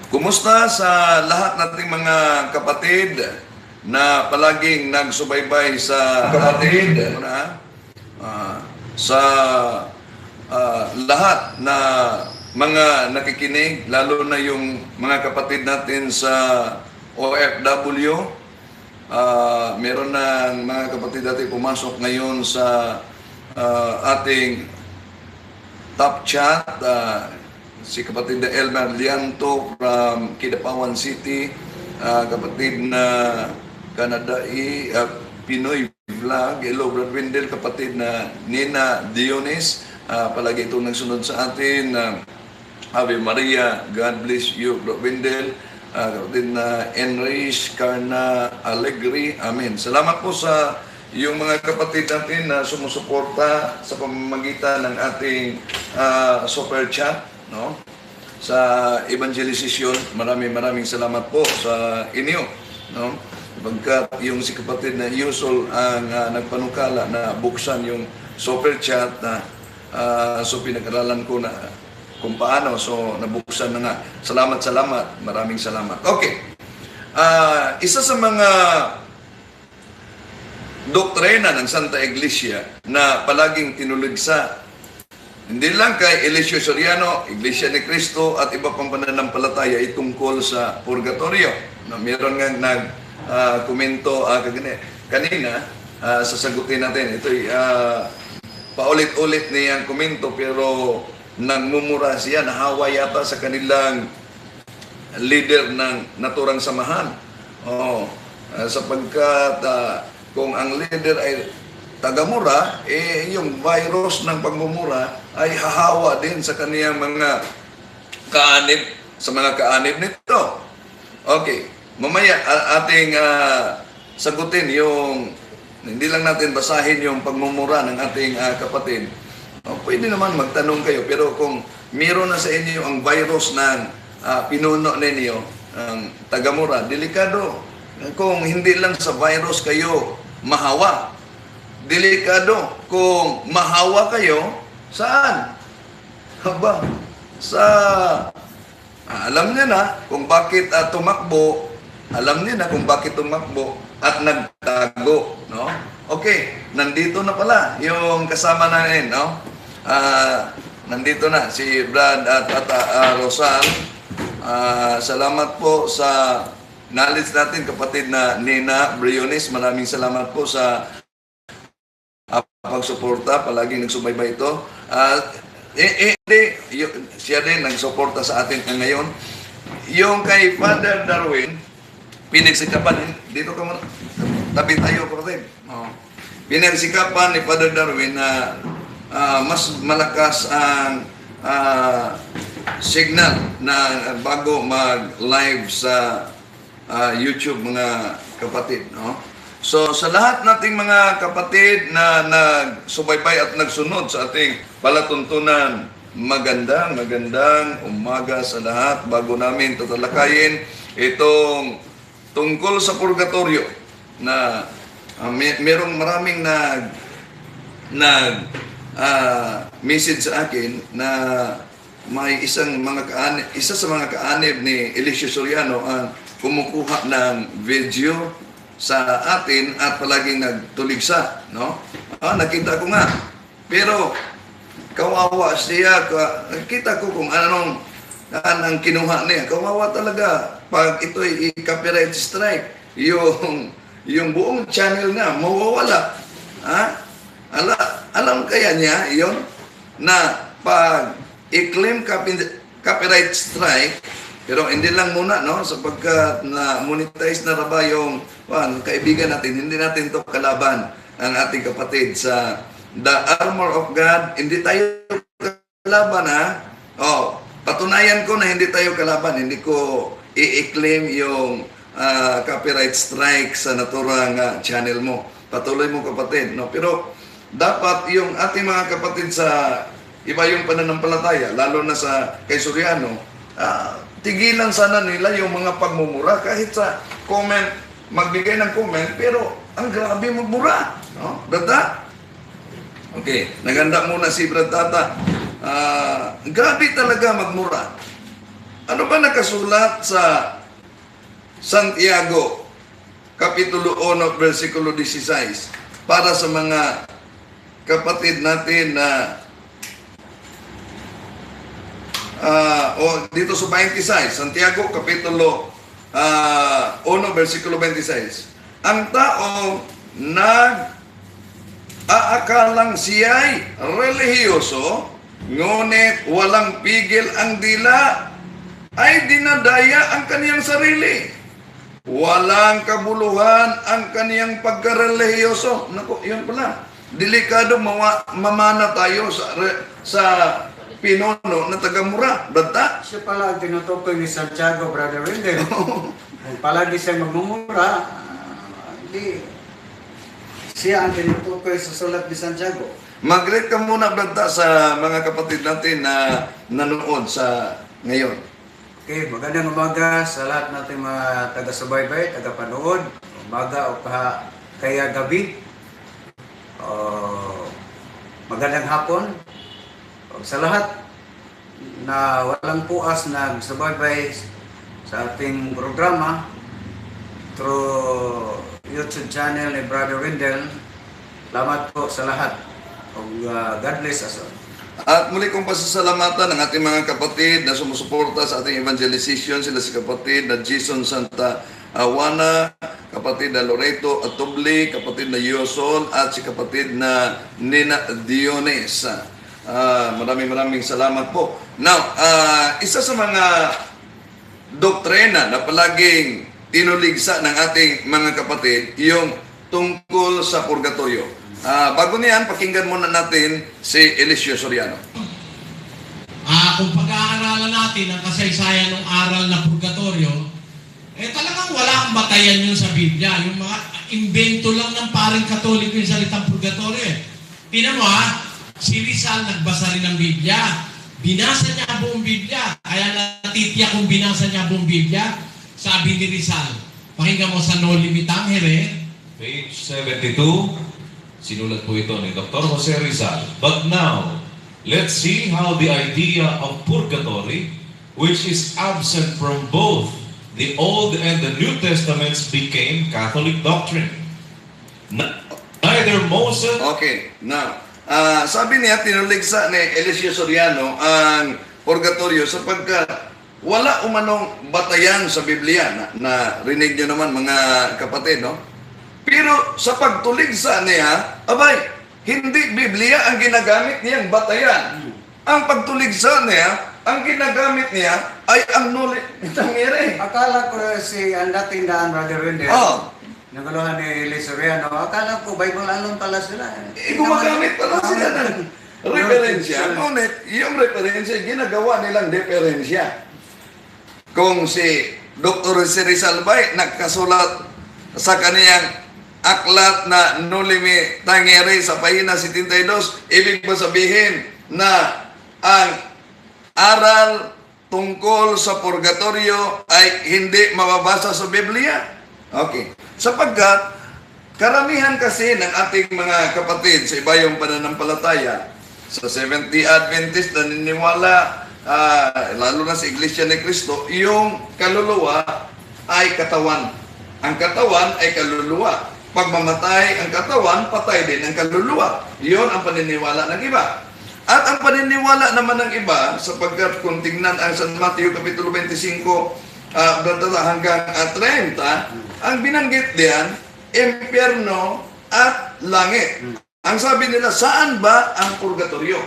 Kumusta sa lahat nating mga kapatid na palaging nagsubaybay sa sa lahat na mga nakikinig, lalo na yung mga kapatid natin sa OFW. Meron ng mga kapatid natin pumasok ngayon sa ating top chat. Si kapatid na Elmer Lianto from Kidapawan City, kapatid na Canadae, Pinoy Vlog, hello Brad Wendell, kapatid na Nina Dionis, palagi itong nagsunod sa atin, Ave Maria, God bless you Brad Wendell, kapatid na Enrich Carna Alegri, amen. Salamat po sa yung mga kapatid natin na sumusuporta sa pamamagitan ng ating super chat, no? Sa evangelization. Maraming salamat po sa inyo, no? Pagkat yung si kapatid na Yusol ang nagpanukala na buksan yung super chat na so pinag-aralan ko na kung paano, so nabuksan na nga. Salamat, maraming salamat. Okay, isa sa mga doktrina ng Santa Iglesia na palaging tinuligsa hindi lang kay Eliseo Soriano, Iglesia ni Cristo at iba pang pananampalataya ay tungkol sa purgatorio. Meron nga nag-komento kanina, sasagutin natin. Ito'y paulit-ulit niyang komento pero nagmumura siya, nahawa yata sa kanilang leader ng naturang samahan. Sapagkat kung ang leader ay tagamura, yung virus ng pagmumura ay hahawa din sa kaniyang mga kaanib, sa mga kaanib nito. Okay, mamaya ating sagutin yung, hindi lang natin basahin yung pagmumura ng ating kapatid. Pwede naman magtanong kayo, pero kung meron na sa inyo ang virus ng pinuno ninyo, ang tagamura, delikado. Kung hindi lang sa virus kayo mahawa, delikado kung mahawa kayo, saan? Haba, alam niya na kung bakit tumakbo, alam niya na kung bakit tumakbo at nagtago, no? Okay, nandito na pala yung kasama natin, no? Nandito na si Brad at Rosal. Salamat po sa knowledge natin, kapatid na Nina Briones. Maraming salamat po sa pagsuporta, palaging nagsubaybay ito. Siya din nagsuporta sa atin ngayon. Yung kay Father Darwin, pinagsikapan, dito ka muna, tabi tayo, kapatid. Pinagsikapan ni Father Darwin na mas malakas ang signal na bago mag-live sa YouTube, mga kapatid, no? So, sa lahat nating mga kapatid na nagsubaybay at nagsunod sa ating palatuntunan, magandang umaga sa lahat. Bago namin tatalakayin itong tungkol sa purgatorio na merong maraming message sa akin na may isa sa mga kaanib ni Eliseo Soriano ang kumukuha ng video sa atin at palaging nagtuligsa, no? Nakita ko nga. Pero kawawa siya, nakita ko kung anong ang kinuha niya. Kawawa talaga. Pag ito'y copyright strike, yung buong channel niya mawawala. Alam kaya niya yon na pag i-claim copyright strike, pero hindi lang muna, no? Sapagkat na-monetize na raba yung kaibigan natin, hindi natin to kalaban ang ating kapatid sa The Armor of God. Hindi tayo kalaban, ha? Patunayan ko na hindi tayo kalaban. Hindi ko i-claim yung copyright strike sa naturang channel mo. Patuloy mo, kapatid, no? Pero dapat yung ating mga kapatid sa iba yung pananampalataya, lalo na sa kay Soriano, tigilan sana nila yung mga pagmumura. Kahit sa comment, magbigay ng comment, pero ang grabe magmura, no? Brad? Okay, naganda muna si Brad Tata. Grabe talaga magmura. Ano ba nakasulat sa Santiago, Kapitulo 1, versikulo 16, para sa mga kapatid natin na dito sa 26, Santiago, Kapitulo 1, versikulo 26. Ang tao nag-aakalang siya'y relihiyoso, ngunit walang pigil ang dila, ay dinadaya ang kaniyang sarili. Walang kabuluhan ang kaniyang pagkarelihiyoso. Naku, yun pala. Delikado mamana tayo sa pinuno na taga-Mura. Bata? Siya pala ang tinutukoy ni Santiago, Brother Wendell. Kung palagi siyang magmumura, hindi. Siya ang tinutukoy sa sulat ni Santiago. Mag-greet ka muna, Bata, sa mga kapatid natin na nanood sa ngayon. Okay, magandang umaga sa lahat nating mga taga-subaybay, taga-panood. Umaga o kaya gabi. Magandang hapon. Sa lahat na walang puas na subaybay sa ating programa through YouTube channel ni Brother Wendell. Salamat po sa lahat. God bless us all. At muli kong pasasalamatan ng ating mga kapatid na sumusuporta sa ating evangelization. Sila si kapatid na Jason Santa Awana, kapatid na Loreto Atubli, kapatid na Yosol, at si kapatid na Nina Diones. Maraming salamat po. Now, isa sa mga doktrina na palaging tinuligsa ng ating mga kapatid, yung tungkol sa purgatorio. Bago niyan, pakinggan muna natin si Eliseo Soriano. Kung pag-aaralan natin ang kasaysayan ng aral na purgatorio, talagang wala kang batayan yun sa Biblia. Yung mga invento lang ng paring Katoliko yung salitang purgatorio. Tingnan mo si Rizal nagbasa rin ng Biblia. Binasa niya ang buong Biblia. Kaya natitiyak kung binasa niya ang buong Biblia. Sabi ni Rizal, pakinggan mo sa No Limit Tangere, page 72, sinulat po ito ni Dr. Jose Rizal. But now, let's see how the idea of purgatory, which is absent from both the Old and the New Testaments, became Catholic doctrine. Neither Moses... Okay, now, sabi niya, tinuligsa ni Eliseo Soriano ang purgatorio sapagkat wala umanong batayan sa Biblia na rinig nyo naman mga kapatid, no? Pero sa pagtuligsa niya, hindi Biblia ang ginagamit niyang batayan. Ang pagtuligsa niya, ang ginagamit niya ay ang nuli. Akala ko si ang dating daan, Brother Wendell, naguluhan ni Elisoriano, akala ko Bible alone pala sila. Gumagamit pala sila ng referensya. Ngunit, yung referensya, ginagawa nilang diferensya. Kung si Dr. Rizal Bay nagkasulat sa kaniyang aklat na No Limit Tangere sa pahina 72, ibig ba sabihin na ang aral tungkol sa purgatorio ay hindi mababasa sa Biblia? Okay. Sapagkat karamihan kasi ng ating mga kapatid sa ibayong pananampalataya, sa Seventh-day Adventist naniniwala, lalo na sa Iglesia ni Cristo, yung kaluluwa ay katawan. Ang katawan ay kaluluwa. Pag mamatay ang katawan, patay din ang kaluluwa. Iyon ang paniniwala ng iba. At ang paniniwala naman ng iba, sapagkat kung tingnan ang San Mateo Kapitulo 25, hanggang 30, ang binanggit diyan, impyerno at langit. Ang sabi nila, saan ba ang purgatorio?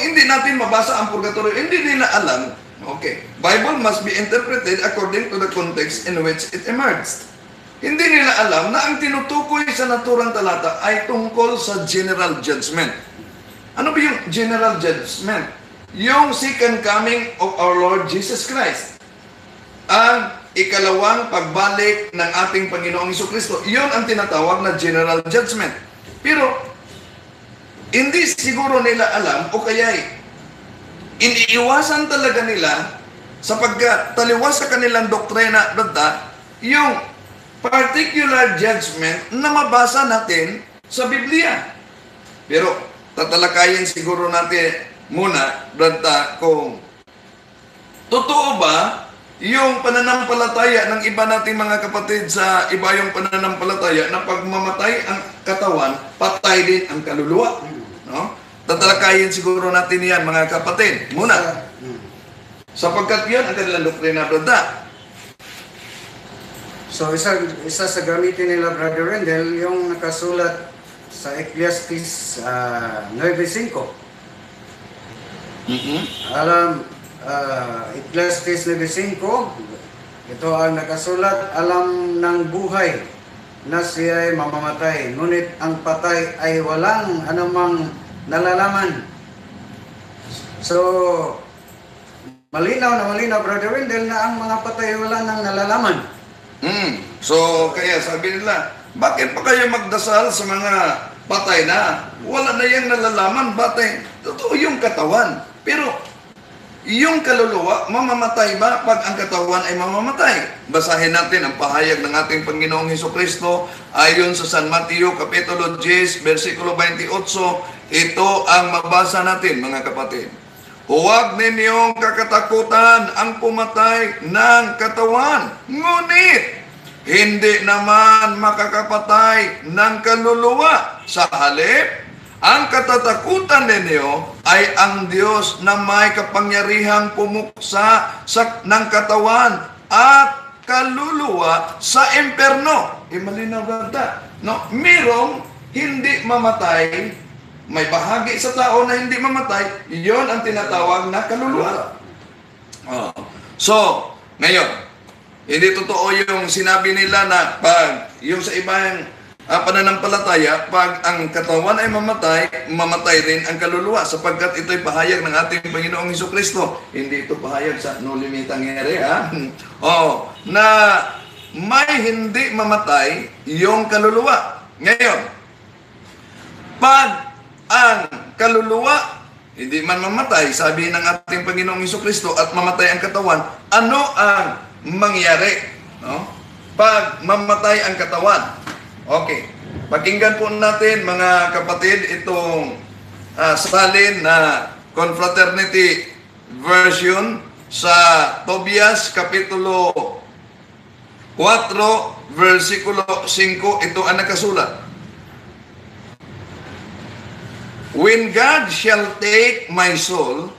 Hindi natin mabasa ang purgatorio. Hindi nila alam. Okay. Bible must be interpreted according to the context in which it emerged. Hindi nila alam na ang tinutukoy sa naturang talata ay tungkol sa general judgment. Ano ba yung general judgment? Yung second coming of our Lord Jesus Christ. Ang ikalawang pagbalik ng ating Panginoong Jesucristo. Iyon ang tinatawag na general judgment. Pero, hindi siguro nila alam o kaya iniiwasan talaga nila sapagkat taliwas sa kanilang doktrina yung particular judgment na mabasa natin sa Biblia. Pero tatalakayin siguro natin muna, kung totoo ba yung pananampalataya ng iba nating mga kapatid sa iba yung pananampalataya na pag mamatay ang katawan, patay din ang kaluluwa? No? Tatalakayin siguro natin yan, mga kapatid. Muna, sapagkat yun ang kanilang doktrina, brada. So isa sa gamitin nila, Brother Rendell, yung nakasulat sa Ecclesiastes 9:5. Alam, Ecclesiastes 9:5, ito ang nakasulat, alam ng buhay na siya ay mamamatay, ngunit ang patay ay walang anumang nalalaman. So, malinaw na malinaw, Brother Rendell, na ang mga patay wala nang nalalaman. So, kaya sabi nila, bakit pa kayo magdasal sa mga patay na? Wala na yung nalalaman, batay. Totoo yung katawan. Pero, yung kaluluwa, mamamatay ba pag ang katawan ay mamamatay? Basahin natin ang pahayag ng ating Panginoong Hesukristo ayon sa San Mateo Kapitulo 10, versikulo 28. Ito ang mabasa natin, mga kapatid. Huwag ninyong kakatakutan ang pumatay ng katawan, ngunit hindi naman makakapatay ng kaluluwa. Sa halip, ang katatakutan ninyo ay ang Diyos na may kapangyarihang pumuksa ng katawan at kaluluwa sa imperno. Malinaw ba? No? Merong hindi mamatay, may bahagi sa tao na hindi mamatay, iyon ang tinatawag na kaluluwa. So, ngayon, hindi totoo yung sinabi nila na pag yung sa ibang pananampalataya, pag ang katawan ay mamatay rin ang kaluluwa, sapagkat ito'y pahayag ng ating Panginoong Hesukristo. Hindi ito pahayag sa no limitang ere, na may hindi mamatay yung kaluluwa. Ngayon, pag ang kaluluwa hindi man mamatay, sabi ng ating Panginoong Hesukristo, at mamatay ang katawan, ano ang mangyari? No? Pag mamatay ang katawan. Okay. Pakinggan po natin, mga kapatid, itong salin na confraternity version sa Tobias Kapitulo 4, versikulo 5. Ito ang nakasulat. When God shall take my soul,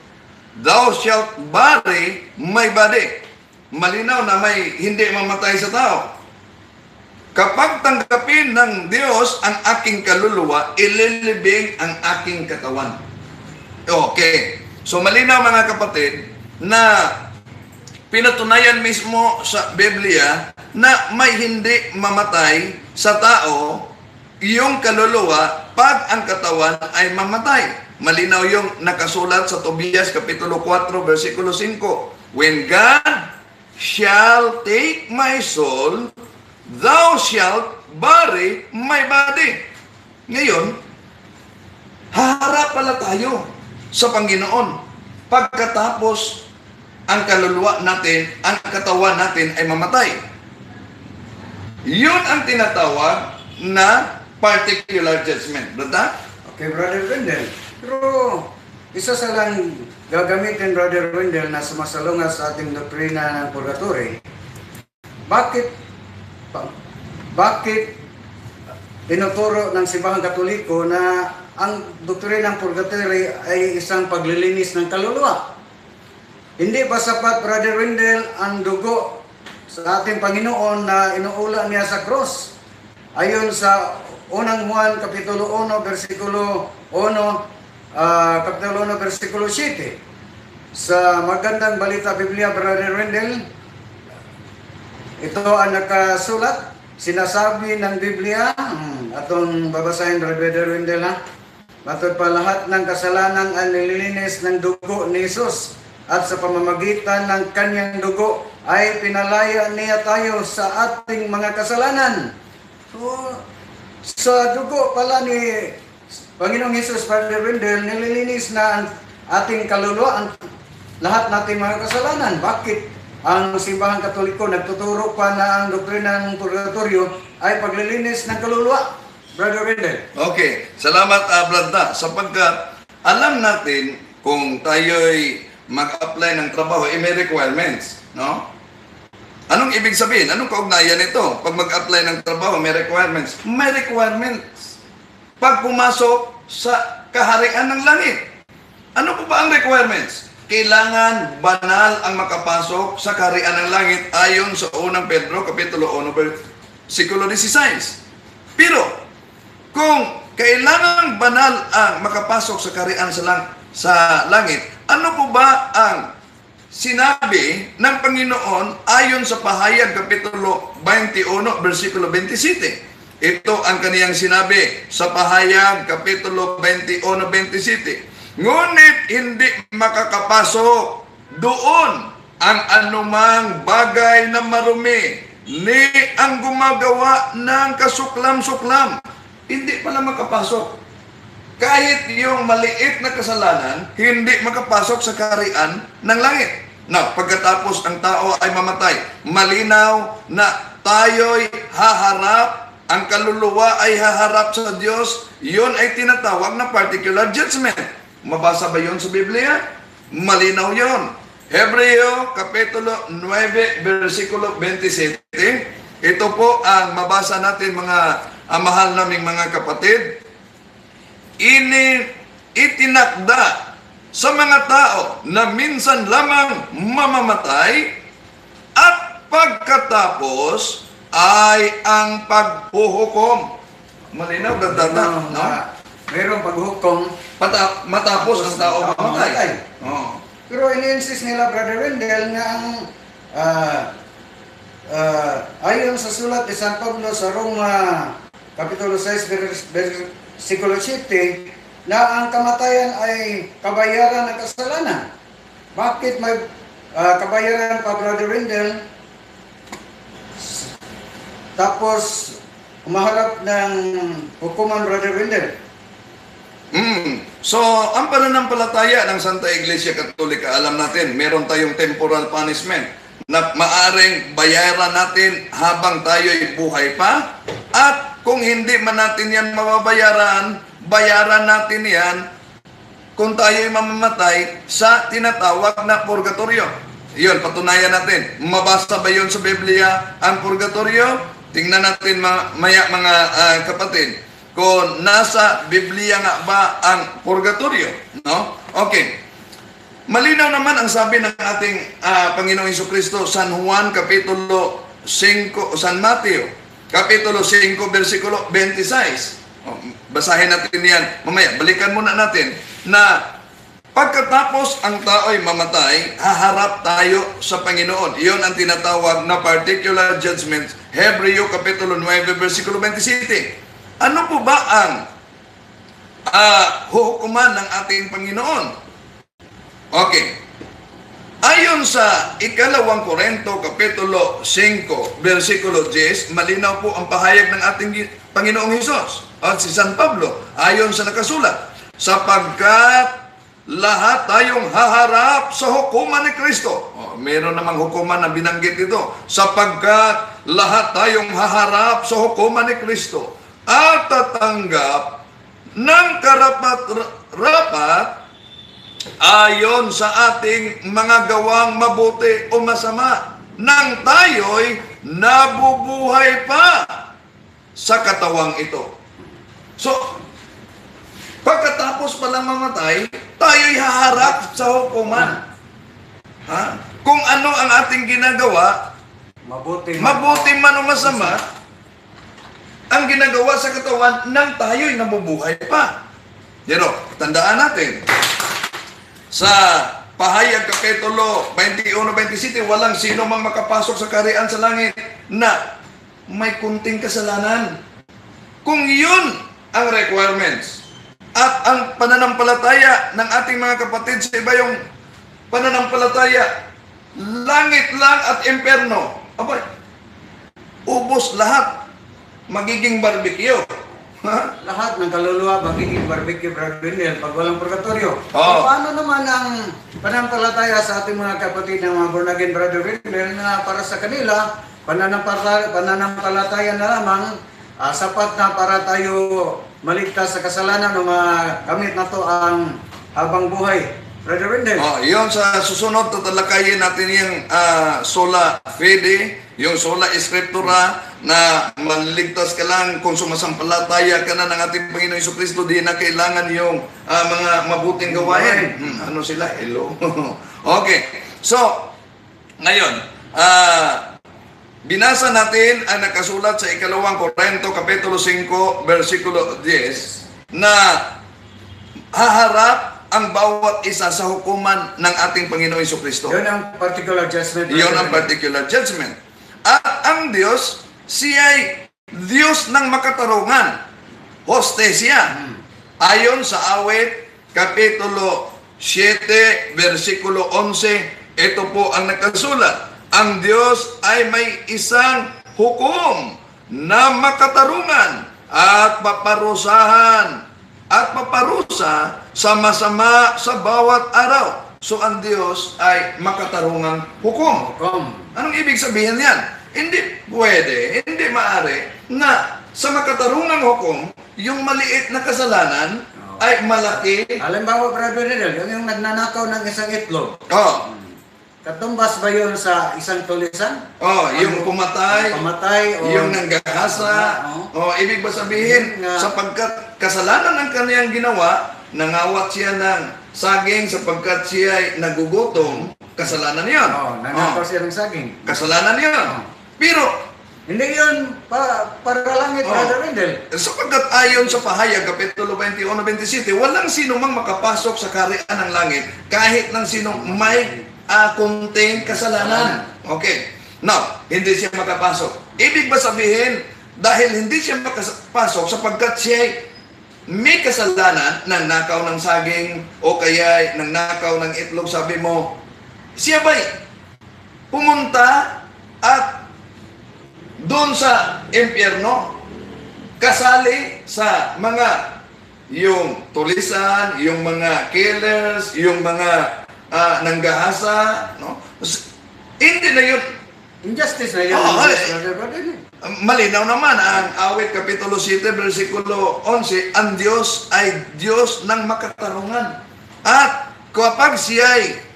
thou shalt bury my body. Malinaw na may hindi mamatay sa tao. Kapag tanggapin ng Diyos ang aking kaluluwa, ililibing ang aking katawan. Okay. So malinaw, mga kapatid, na pinatunayan mismo sa Biblia na may hindi mamatay sa tao yung kaluluwa pag ang katawan ay mamatay. Malinaw yung nakasulat sa Tobias Kapitulo 4, versikulo 5. When God shall take my soul, thou shalt bury my body. Ngayon, haharap pala tayo sa Panginoon pagkatapos ang kaluluwa natin, ang katawan natin ay mamatay. Yun ang tinatawag na particular judgment. Brother? Okay, Brother Wendell. Pero isa sa lang gagamitin, Brother Wendell, na sumasalunga sa ating doktrina ng purgatory. Bakit tinuturo ng Simbahang Katoliko na ang doktrina ng purgatory ay isang paglilinis ng kaluluwa? Hindi ba sapat, Brother Wendell, ang dugo sa ating Panginoon na inuula niya sa cross? Ayon sa unang Juan Kapitulo 1, versikulo 1, Kapitulo 1, versikulo 7. Sa Magandang Balita Biblia, Brother Wendell, ito ang nakasulat. Sinasabi ng Biblia, atong babasahin, Brother Wendell, matod pa lahat ng kasalanan ang nililinis ng dugo ni Jesus, at sa pamamagitan ng kanyang dugo ay pinalaya niya tayo sa ating mga kasalanan. So, sa dugo pala ni Panginoong Hesus, Brother Wendell, nililinis na ang ating kaluluwa, ang lahat nating mga kasalanan. Bakit ang Simbahang Katoliko nagtuturo pa na ang doktrina ng purgatorio ay paglilinis ng kaluluwa, Brother Wendell? Okay. Salamat, Brother. Sapagkat alam natin kung tayo'y mag-apply ng trabaho, may requirements, no? Anong ibig sabihin? Anong kaugnayan nito? Pag mag-apply ng trabaho, may requirements. May requirements. Pag pumasok sa kaharian ng langit, ano po ba ang requirements? Kailangan banal ang makapasok sa kaharian ng langit ayon sa unang Pedro, Kapitulo 1, versikulo 16. Pero, kung kailangan banal ang makapasok sa kaharian sa langit, ano po ba ang sinabi ng Panginoon ayon sa pahayag Kapitulo 21, versikulo 27? Ito ang kaniyang sinabi sa pahayag Kapitulo 21, 27. Ngunit hindi makakapasok doon ang anumang bagay na marumi ni ang gumagawa ng kasuklam-suklam. Hindi pala makapasok. Kahit yung maliit na kasalanan, hindi makapasok sa kaharian ng langit. Now, pagkatapos ang tao ay mamatay, malinaw na tayo'y haharap, ang kaluluwa ay haharap sa Diyos, yun ay tinatawag na particular judgment. Mabasa ba yun sa Biblia? Malinaw yun. Hebreo, Kapitulo 9, versikulo 27. Ito po ang mabasa natin mga mahal naming mga kapatid. Itinakda sa mga tao na minsan lamang mamamatay at pagkatapos ay ang paghuhukom. Malinaw, dagdata, no? Mayroong paghukom Matapos ang tao mamatay. Oh. Pero ini-insist nila, Brother Wendell, nga ang ayon sa sulat ni San Pablo sa Roma, Kapitulo 6, versikulo 7, na ang kamatayan ay kabayaran ng kasalanan. Bakit may kabayaran pa, Brother Wendell? Tapos, umaharap ng hukuman, Brother Wendell. So, ang pananampalataya ng Santa Iglesia Katolika, alam natin, meron tayong temporal punishment na maaring bayaran natin habang tayo'y buhay pa. At kung hindi man natin yan mababayaran, bayaran natin yan kung tayo'y mamamatay sa tinatawag na purgatorio. Yun, patunayan natin. Mabasa ba yun sa Biblia ang purgatorio? Tingnan natin maya mga kapatid. Kung nasa Biblia nga ba ang purgatorio, no? Okay. Malinaw naman ang sabi ng ating Panginoong Jesucristo, San Juan Kapitulo 5, San Mateo Kapitulo 5, versikulo 26. Basahin natin yan. Mamaya, balikan muna natin na pagkatapos ang tao'y mamatay, haharap tayo sa Panginoon. Iyon ang tinatawag na particular judgment. Hebreo Kapitulo 9, versikulo 27. Ano po ba ang hukuman ng ating Panginoon? Okay. Ayon sa ikalawang Korinto, Kapitulo 5, versikulo 10, malinaw po ang pahayag ng ating Panginoong Hesus at si San Pablo, ayon sa nakasulat, sapagkat lahat tayong haharap sa hukuman ni Kristo. Meron namang hukuman na binanggit ito, sapagkat lahat tayong haharap sa hukuman ni Kristo at tatanggap ng karapat-rapat ayon sa ating mga gawang mabuti o masama nang tayo'y nabubuhay pa sa katawang ito. So, pagkatapos palang mamatay, tayo'y haharap sa hukuman. Kung ano ang ating ginagawa, mabuti man o masama, ang ginagawa sa katawan nang tayo'y nabubuhay pa. Pero, tandaan natin, sa pahayag Kapitulo 21-27, walang sino mang makapasok sa kaharian sa langit na may kunting kasalanan. Kung yun ang requirements at ang pananampalataya ng ating mga kapatid sa iba yung pananampalataya, langit lang at imperno, abay, ubos lahat. Magiging barbecue. Lahat ng kaluluwa magiging barbecue, Brother Wendell, pag walang purgatorio. Paano naman ang pananampalataya sa ating mga kapatid ng mga born again, Brother Wendell, na para sa kanila, pananampalataya na lamang sapat na para tayo maligtas sa kasalanan o makamit na to ang habang buhay. Brother Wendell. Yun sa susunod, tatalakayin natin yung sola fide, yung sola scriptura, na maliligtas ka lang kung sumasampalataya ka na ng ating Panginoon Jesucristo, di na kailangan yung mga mabuting gawain. Ano sila? Hello? Okay. So, ngayon, binasa natin ang nakasulat sa ikalawang Korinto, Kapitulo 5, versikulo 10, na haharap ang bawat isa sa hukuman ng ating Panginoon Jesucristo. Yun ang particular judgment. Iyon ang particular judgment. At ang Diyos, siya'y Diyos ng makatarungan. Hostesya. Ayon sa awit, Kapitulo 7, versikulo 11, ito po ang nakasulat. Ang Diyos ay may isang hukom na makatarungan at paparusahan at paparusa sa masama sa bawat araw. So ang Diyos ay makatarungang hukom. Anong ibig sabihin yan? Hindi pwede, hindi maaari na sa makatarungang hukom, yung maliit na kasalanan ay malaki. Halimbawa, Brother Wendell, yung nagnanakaw ng isang itlog. Katumbas ba yun sa isang tulisan? Yung pumatay, Pamatay o yung nanggahasa. Ibig ba sabihin, sapagkat kasalanan ng kaniyang ginawa, nangawat siya ng saging sapagkat siya ay nagugutom, kasalanan yun. nanakaw siya ng saging. Kasalanan yun. Pero, Hindi yun para langit, Brother Wendell. sapagkat ayon sa pahayag, Kapitulo 21-27, walang sino mang makapasok sa kaharian ng langit kahit ng sino may contain kasalanan. Okay. Now, hindi siya makapasok. Ibig ba sabihin, dahil hindi siya makapasok sapagkat siya may kasalanan, nagnakaw ng saging o kaya nagnakaw ng itlog, sabi mo, siya ba'y pumunta at doon sa impyerno, kasali sa mga yung tulisan, yung mga killers, yung mga nanggahasa, no? Hindi na yun. Injustice na yun. Brother Wendell. Malinaw naman ang awit Kapitulo 7, versikulo 11, ang Diyos ay Diyos ng makatarungan. At kapag siya'y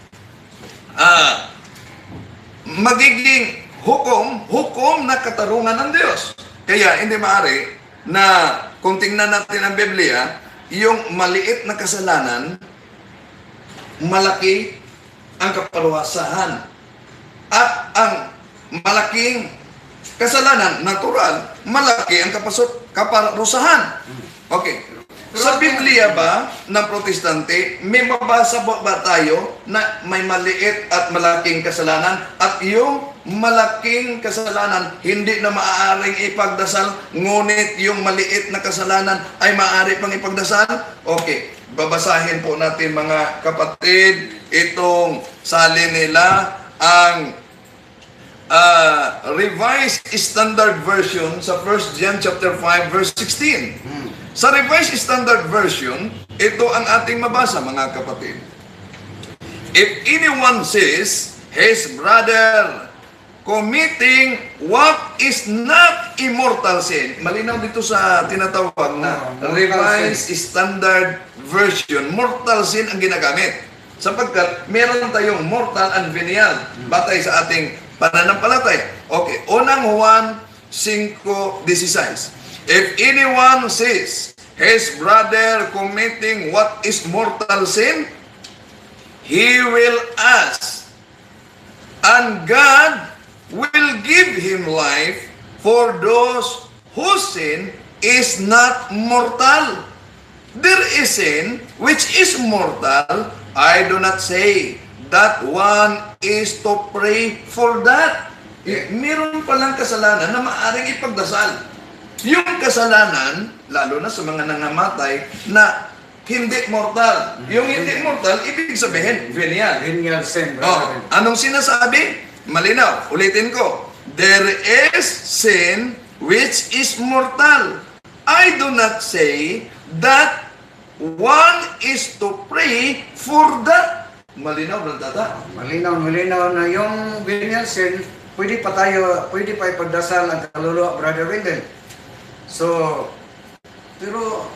magiging hukom na katarungan ng Diyos. Kaya hindi maaari na kung tingnan natin ang Biblia, yung maliit na kasalanan, malaki ang kaparusahan. At ang malaking kasalanan, natural, malaki ang kaparusahan. Okay. Sa Biblia ba ng Protestante, may mabasa ba tayo na may maliit at malaking kasalanan at yung malaking kasalanan hindi na maaaring ipagdasal, ngunit yung maliit na kasalanan ay maaari pang ipagdasal? Okay, babasahin po natin mga kapatid itong salin nila, ang Revised Standard Version sa 1 John chapter 5 verse 16. Sa Revised Standard Version, ito ang ating mabasa, mga kapatid. If anyone says his brother committing what is not immortal sin, malinaw dito sa tinatawag na Revised Standard Version, mortal sin ang ginagamit. Sapagkat meron tayong mortal and venial batay sa ating pananampalataya. Okay, unang Juan 5:16. If anyone sees his brother committing what is mortal sin, he will ask, and God will give him life for those whose sin is not mortal. There is sin which is mortal. I do not say that one is to pray for that. Meron palang kasalanan na maaaring ipagdasal. Yung kasalanan, lalo na sa mga nangamatay, na hindi mortal. Yung hindi mortal, ibig sabihin, venial. Venial sin, Oh, Brother Wendell. anong sinasabi? Malinaw, ulitin ko. There is sin which is mortal. I do not say that one is to pray for that. Malinaw, Brother? Malinaw na yung venial sin, pwede pa ipagdasal ang kaluluwa, Brother Wendell. So, pero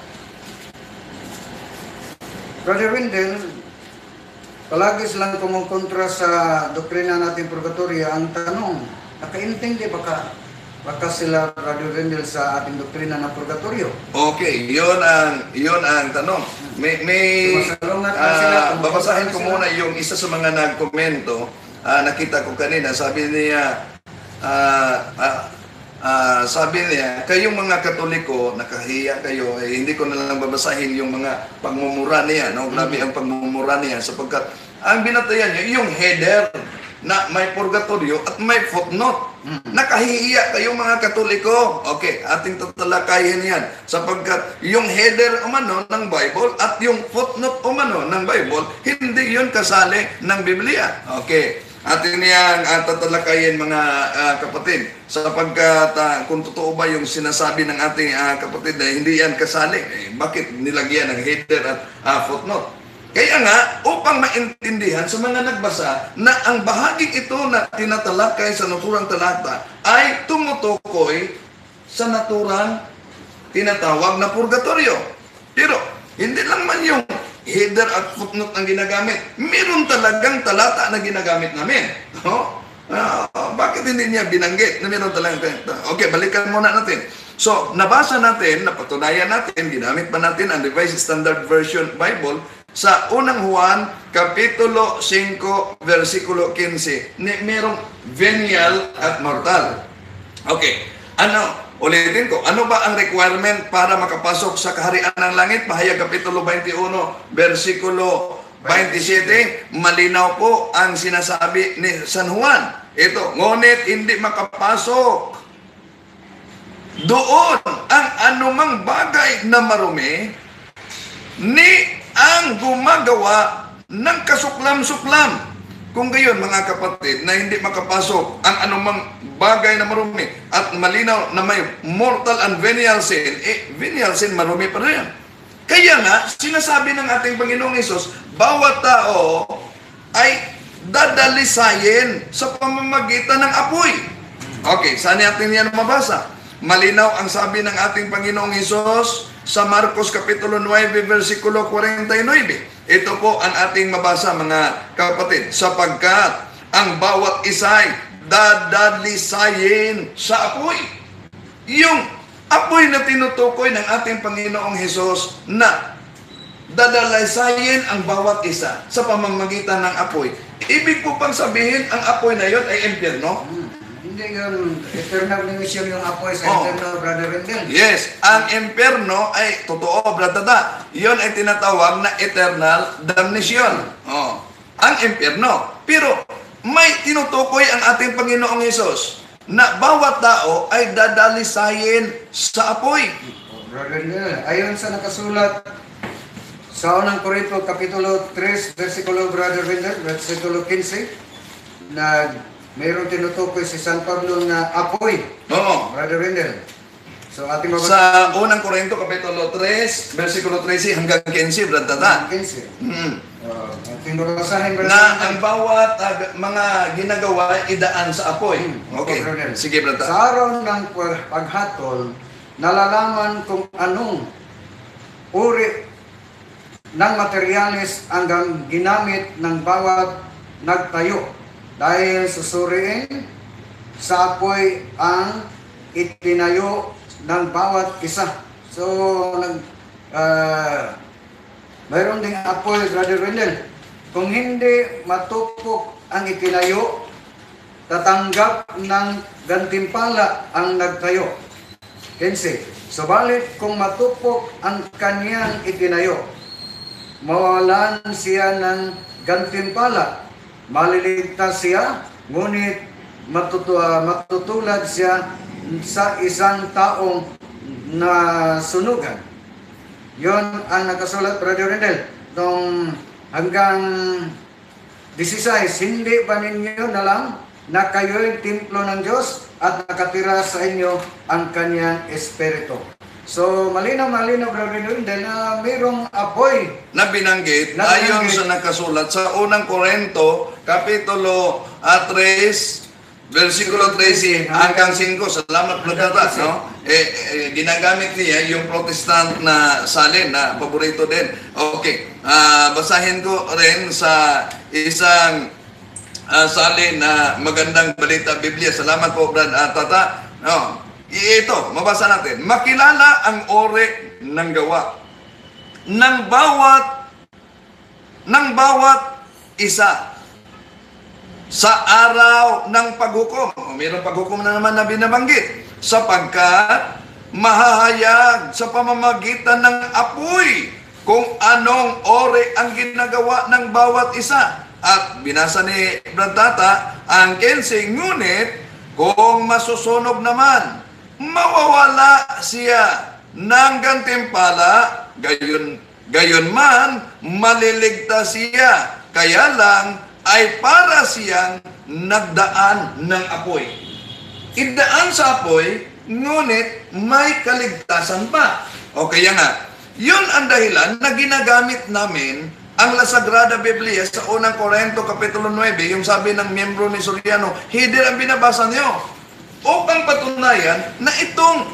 Brother Wendell, palagi silang kumukontra sa doktrina natin purgatorio. Ang tanong, nakaintindi baka sila Brother Rendell sa ating doktrina ng purgatorio? Okay, yon ang tanong. Sumasalungat na sila. Babasahin ko muna yung isa sa mga nagkomento. Nakita ko kanina, sabi niya, kayong mga Katoliko, nakahiya kayo, hindi ko na lang babasahin yung mga pagmumura niya, no? Grabe ang pagmumura niya, sapagkat ang binatayan niya, yung header na may purgatorio at may footnote. Nakahiya kayong mga Katoliko. Okay, ating tatalakayin yan, sapagkat yung header umano ng Bible at yung footnote umano ng Bible, hindi yun kasali ng Biblia. Okay, atin niyang tatalakayin mga kapatid, sapagkat kung totoo ba yung sinasabi ng ating kapatid na hindi yan kasali, bakit nilagyan ng header at footnote? Kaya nga, upang maintindihan sa mga nagbasa na ang bahaging ito na tinatalakay sa naturang talata ay tumutukoy sa naturang tinatawag na purgatorio. Pero, hindi lang man yung header at footnote ang ginagamit. Meron talagang talata na ginagamit namin. No? Bakit hindi niya binanggit na meron talagang... Okay, balikan muna natin. So, nabasa natin, napatunayan natin, ginamit pa natin ang Revised Standard Version Bible sa unang Juan, Kapitulo 5, versikulo 15. Merong venial at mortal. Okay, ulitin ko, ano ba ang requirement para makapasok sa kaharian ng langit? Pahayag Kapitulo 21, versikulo 27, malinaw po ang sinasabi ni San Juan. Ito, ngunit hindi makapasok doon ang anumang bagay na marumi ni ang gumagawa ng kasuklam-suklam. Kung gayon, mga kapatid, na hindi makapasok ang anumang bagay na marumi at malinaw na may mortal and venial sin, venial sin marumi pa rin. Kaya nga, sinasabi ng ating Panginoong Hesus, bawat tao ay dadalisayin sa pamamagitan ng apoy. Okay, saan natin yan mabasa? Malinaw ang sabi ng ating Panginoong Hesus sa Marcos Kapitulo 9, versikulo 49. Ito po ang ating mabasa, mga kapatid, sapagkat ang bawat isa'y dadalisayin sa apoy. Yung apoy na tinutukoy ng ating Panginoong Hesus na dadalisayin ang bawat isa sa pamamagitan ng apoy. Ibig po pang sabihin, ang apoy na yun ay impyerno? Hindi yun, eternal mission yung apoy sa eternal, Brother Rendell. Yes, ang impyerno ay totoo, bratata. Yun ay tinatawag na eternal damnation. Ang impyerno. Pero may tinutukoy ang ating Panginoong Hesus na bawat tao ay dadalisayin sa apoy. Brother Rendell, ayon sa nakasulat sa unang Korinto Kapitulo 3, versikulo, Brother Rendell, versikulo 15, na mayroong tinutukoy si San Pablo na apoy. Oo. Brother Rendell. So ating mabasa. Sa unang Korinto Kapitulo 3, versikulo 13 hanggang 15, bratata. 15. Ating babasahin, Brother Na Rendell. ang bawat mga ginagawa ay idaan sa apoy. Okay, Brother. sige, Sa bratata. araw ng paghatol, nalalaman kung anong uri ng materyales ang ginamit ng bawat nagtayo. Dahil susuriin sa apoy ang itinayo ng bawat isa. So, mayroon ding apoy, Brother Rendell. Kung hindi matupok ang itinayo, tatanggap ng gantimpala ang nagtayo. 15. Subalit kung matupok ang kanyang itinayo, mawalan siya ng gantimpala. Maliligtas siya, ngunit matutulad siya sa isang taong nasunugan. Yon ang nakasulat, Brother Rendell. Itong hanggang 16, hindi ba ninyo na lang na kayo'y templo ng Diyos at nakatira sa inyo ang kanyang Espiritu. So, malinaw, Brother Rendell, na mayroong apoy Na binanggit, ayon sa nakasulat sa unang Korinto, Kapitulo 3, versikulo 13 hanggang 5. Salamat Brad Tata, no? Ginagamit niya yung Protestant na salin na paborito din. Okay. Basahin ko rin sa isang salin na magandang balita Biblia. Salamat po Brad Tata. No. Ito, mabasa natin. Makilala ang ore ng gawa ng bawat isa sa araw ng paghukom. Mayroong paghukom na naman na binabanggit. Sapagkat mahahayag sa pamamagitan ng apoy kung anong ore ang ginagawa ng bawat isa. At binasa ni Brad Tata ang 15, ngunit kung masusunog naman, mawawala siya ng gantimpala, gayon man maliligtas siya. Kaya lang ay para siyang nagdaan ng apoy. Idaan sa apoy, ngunit may kaligtasan pa. O kaya nga, yun ang dahilan na ginagamit namin ang La Sagrada Biblia sa unang Korinto Kapitulo 9, yung sabi ng miyembro ni Soriano, hidir ang binabasa niyo. Upang patunayan na itong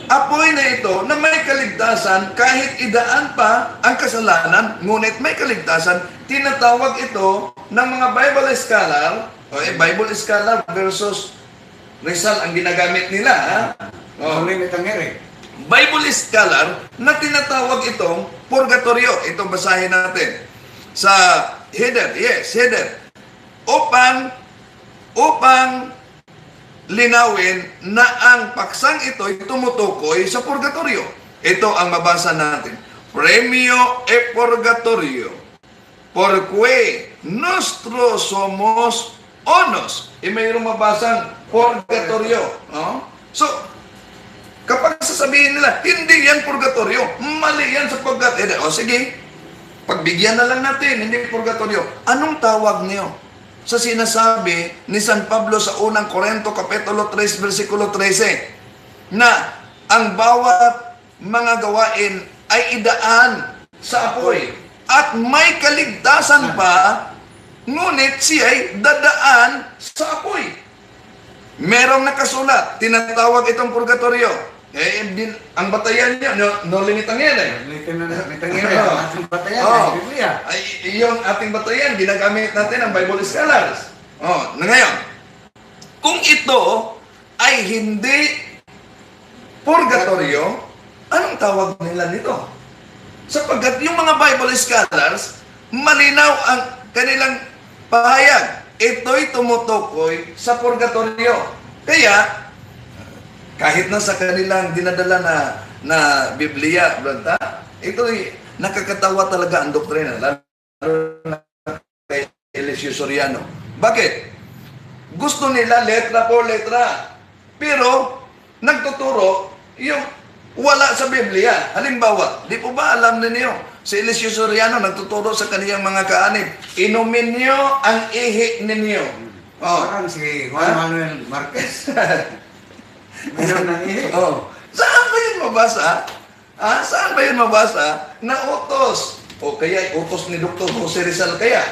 apoy na ito na may kaligtasan, kahit idaan pa ang kasalanan, ngunit may kaligtasan, tinatawag ito ng mga Bible scholar, Bible scholar versus Rizal ang ginagamit nila. Bible scholar na tinatawag itong purgatorio. Itong basahin natin sa header. Yes, header. Upang linawin na ang paksang ito ay tumutukoy sa purgatorio. Ito ang mabasa natin. Premio e purgatorio, porque nosotros somos onos. Mayroong mabasang purgatorio. No? So, kapag sasabihin nila, hindi yan purgatorio, mali yan sapagkat, sige, pagbigyan na lang natin, hindi purgatorio. Anong tawag niyo sa sinasabi ni San Pablo sa unang Korinto Kapitulo 3, versikulo 13, na ang bawat mga gawain ay idaan sa apoy at may kaligtasan pa, ngunit siya ay dadaan sa apoy. Merong nakasulat, tinatawag itong purgatorio. Ang batayan niya, no limitang yan Ating batayan, Biblia. Yung ating batayan, ginagamit natin ang Bible scholars. Na ngayon, kung ito ay hindi purgatorio, anong tawag nila nito? Sapagkat yung mga Bible scholars, malinaw ang kanilang pahayag. Ito'y tumutukoy sa purgatorio. Kaya, kahit na sa kanilang dinadala na Biblia, brata, ito'y nakakatawa talaga ang doktrina, lalo na kay Eliseo Soriano. Bakit? Gusto nila letra por letra, pero nagtuturo yung wala sa Biblia. Halimbawa, di po ba alam ninyo, si Eliseo Soriano nagtuturo sa kaniyang mga kaanib, inumin niyo ang ihi ninyo. Parang si Juan Manuel Marquez. Meron ng ihi. Saan ba yun mabasa? Saan ba yun mabasa na utos? O kaya utos ni Dr. Jose Rizal kaya?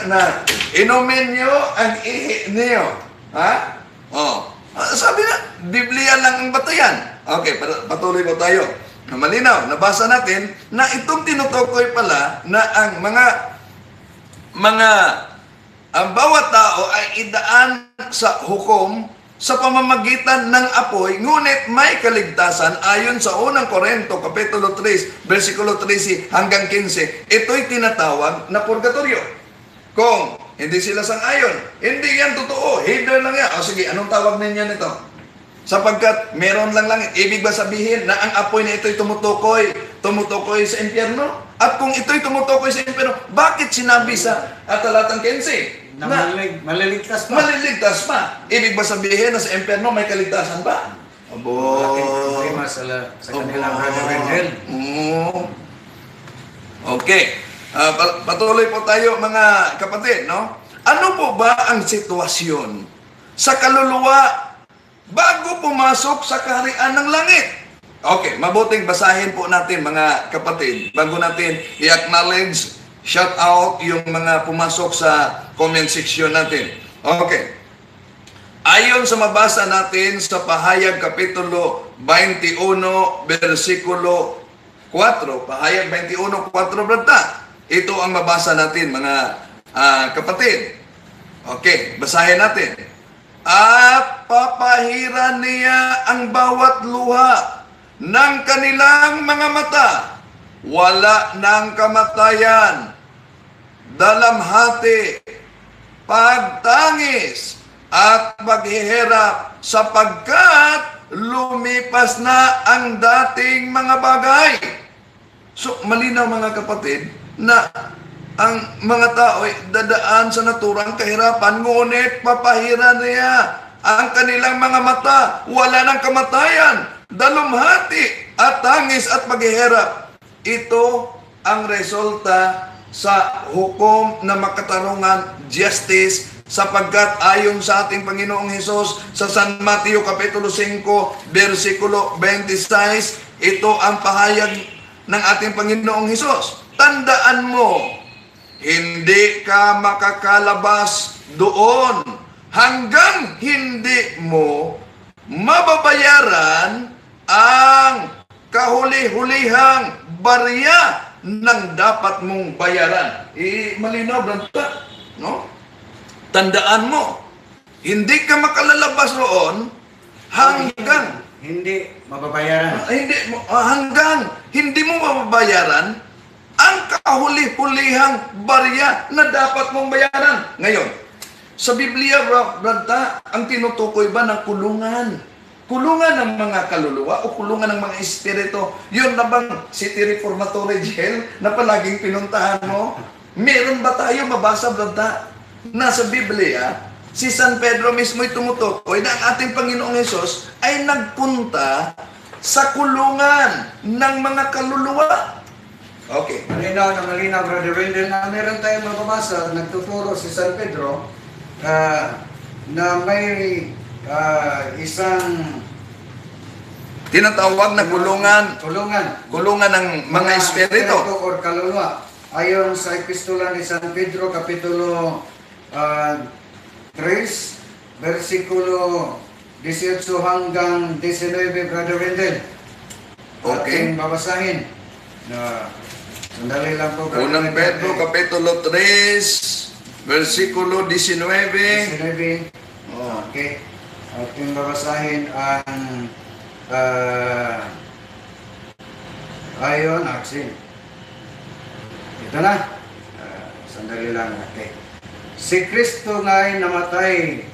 Na inumin niyo ang ihi niyo. Sabi na, Biblia lang ang batayan. Okay, patuloy po tayo. Malinaw, nabasa natin na itong tinutukoy pala na ang ang bawat tao ay idaan sa hukom sa pamamagitan ng apoy, ngunit may kaligtasan ayon sa unang Korinto, Kapitulo 3, versikulo 13 hanggang 15. Ito'y tinatawag na purgatorio. Kung hindi sila sang-ayon, hindi yan totoo, hinder lang yan. Sige, anong tawag ninyo nito? Sapagkat meron lang langit. Ibig ba sabihin na ang apoy na ito'y tumutukoy sa impyerno? At kung ito'y tumutukoy sa impyerno, bakit sinabi sa talatang 15? Na maliligtas pa. Maliligtas pa. Ibig ba sabihin na sa impyerno may kaligtasan pa? Problema sa kanilang Brother Wendell. Okay. Patuloy po tayo mga kapatid, no? Ano po ba ang sitwasyon sa kaluluwa bago pumasok sa kaharian ng langit? Okay, mabuting basahin po natin mga kapatid bago natin i-acknowledge, shout out yung mga pumasok sa comment section natin. Okay. Ayon sa mabasa natin sa Pahayag Kapitulo 21, versikulo 4, Pahayag 21, 4, brata. Ito ang mabasa natin, mga kapatid. Okay, basahin natin. At papahiran niya ang bawat luha ng kanilang mga mata. Wala ng kamatayan, dalamhati, pagtangis, at paghihirap, sapagkat lumipas na ang dating mga bagay. So, malinaw mga kapatid, na ang mga tao ay dadaan sa naturang kahirapan, ngunit papahiran niya ang kanilang mga mata. Wala ng kamatayan, dalumhati, at tangis at paghihirap. Ito ang resulta sa hukom na makatarungan, justice, sapagkat ayon sa ating Panginoong Hesus sa San Mateo Kapitulo 5, versikulo 26, ito ang pahayag ng ating Panginoong Hesus. Tandaan mo, hindi ka makakalabas doon hanggang hindi mo mababayaran ang kahuli-hulihang barya ng dapat mong bayaran. Malinaw, brata, no? Tandaan mo, hindi ka makalalabas roon hanggang Hindi mababayaran. hanggang hindi mo mababayaran ang kahuli-hulihang barya na dapat mong bayaran. Ngayon, sa Biblia, brata, ang tinutukoy ba ng kulungan? Kulungan ng mga kaluluwa o kulungan ng mga espiritu? Yun na bang City Reformatory Jail na palaging pinuntahan mo? Meron ba tayo mabasa, brata, na sa Biblia, si San Pedro mismo'y tumutukoy na ang ating Panginoong Hesus ay nagpunta sa kulungan ng mga kaluluwa? Okay. Malinaw, Brother Wendell, na meron tayong mababasa, nagtuturo si San Pedro na may isang Tinatawag na kulungan ng mga espiritu. o kaluluwa. Ayon sa Epistola ni San Pedro, Kapitulo 3, versikulo 18 hanggang 19, Brother Wendell. Okay. Ating babasahin. Sandali lang po. Unang Pedro, Kapitulo 3, versikulo 19. 19. Okay. Ating babasahin ang ayon, Axel. Ito na. Sandali lang. Okay. Si Kristo ay namatay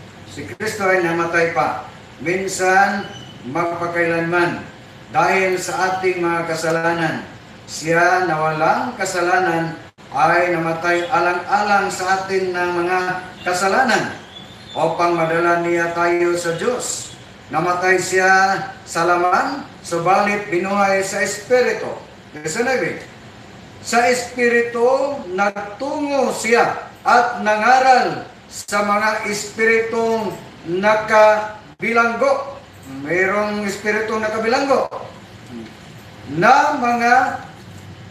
pa, minsan magpakailanman, dahil sa ating mga kasalanan. Siya na walang kasalanan ay namatay alang-alang sa atin ng mga kasalanan, upang madala niya tayo sa Diyos. Namatay siya sa laman, subalit binuhay sa Espiritu. 19. Sa Espiritu nagtungo siya at nangaral sa mga espiritong nakabilanggo. Mayroong espiritong nakabilanggo na mga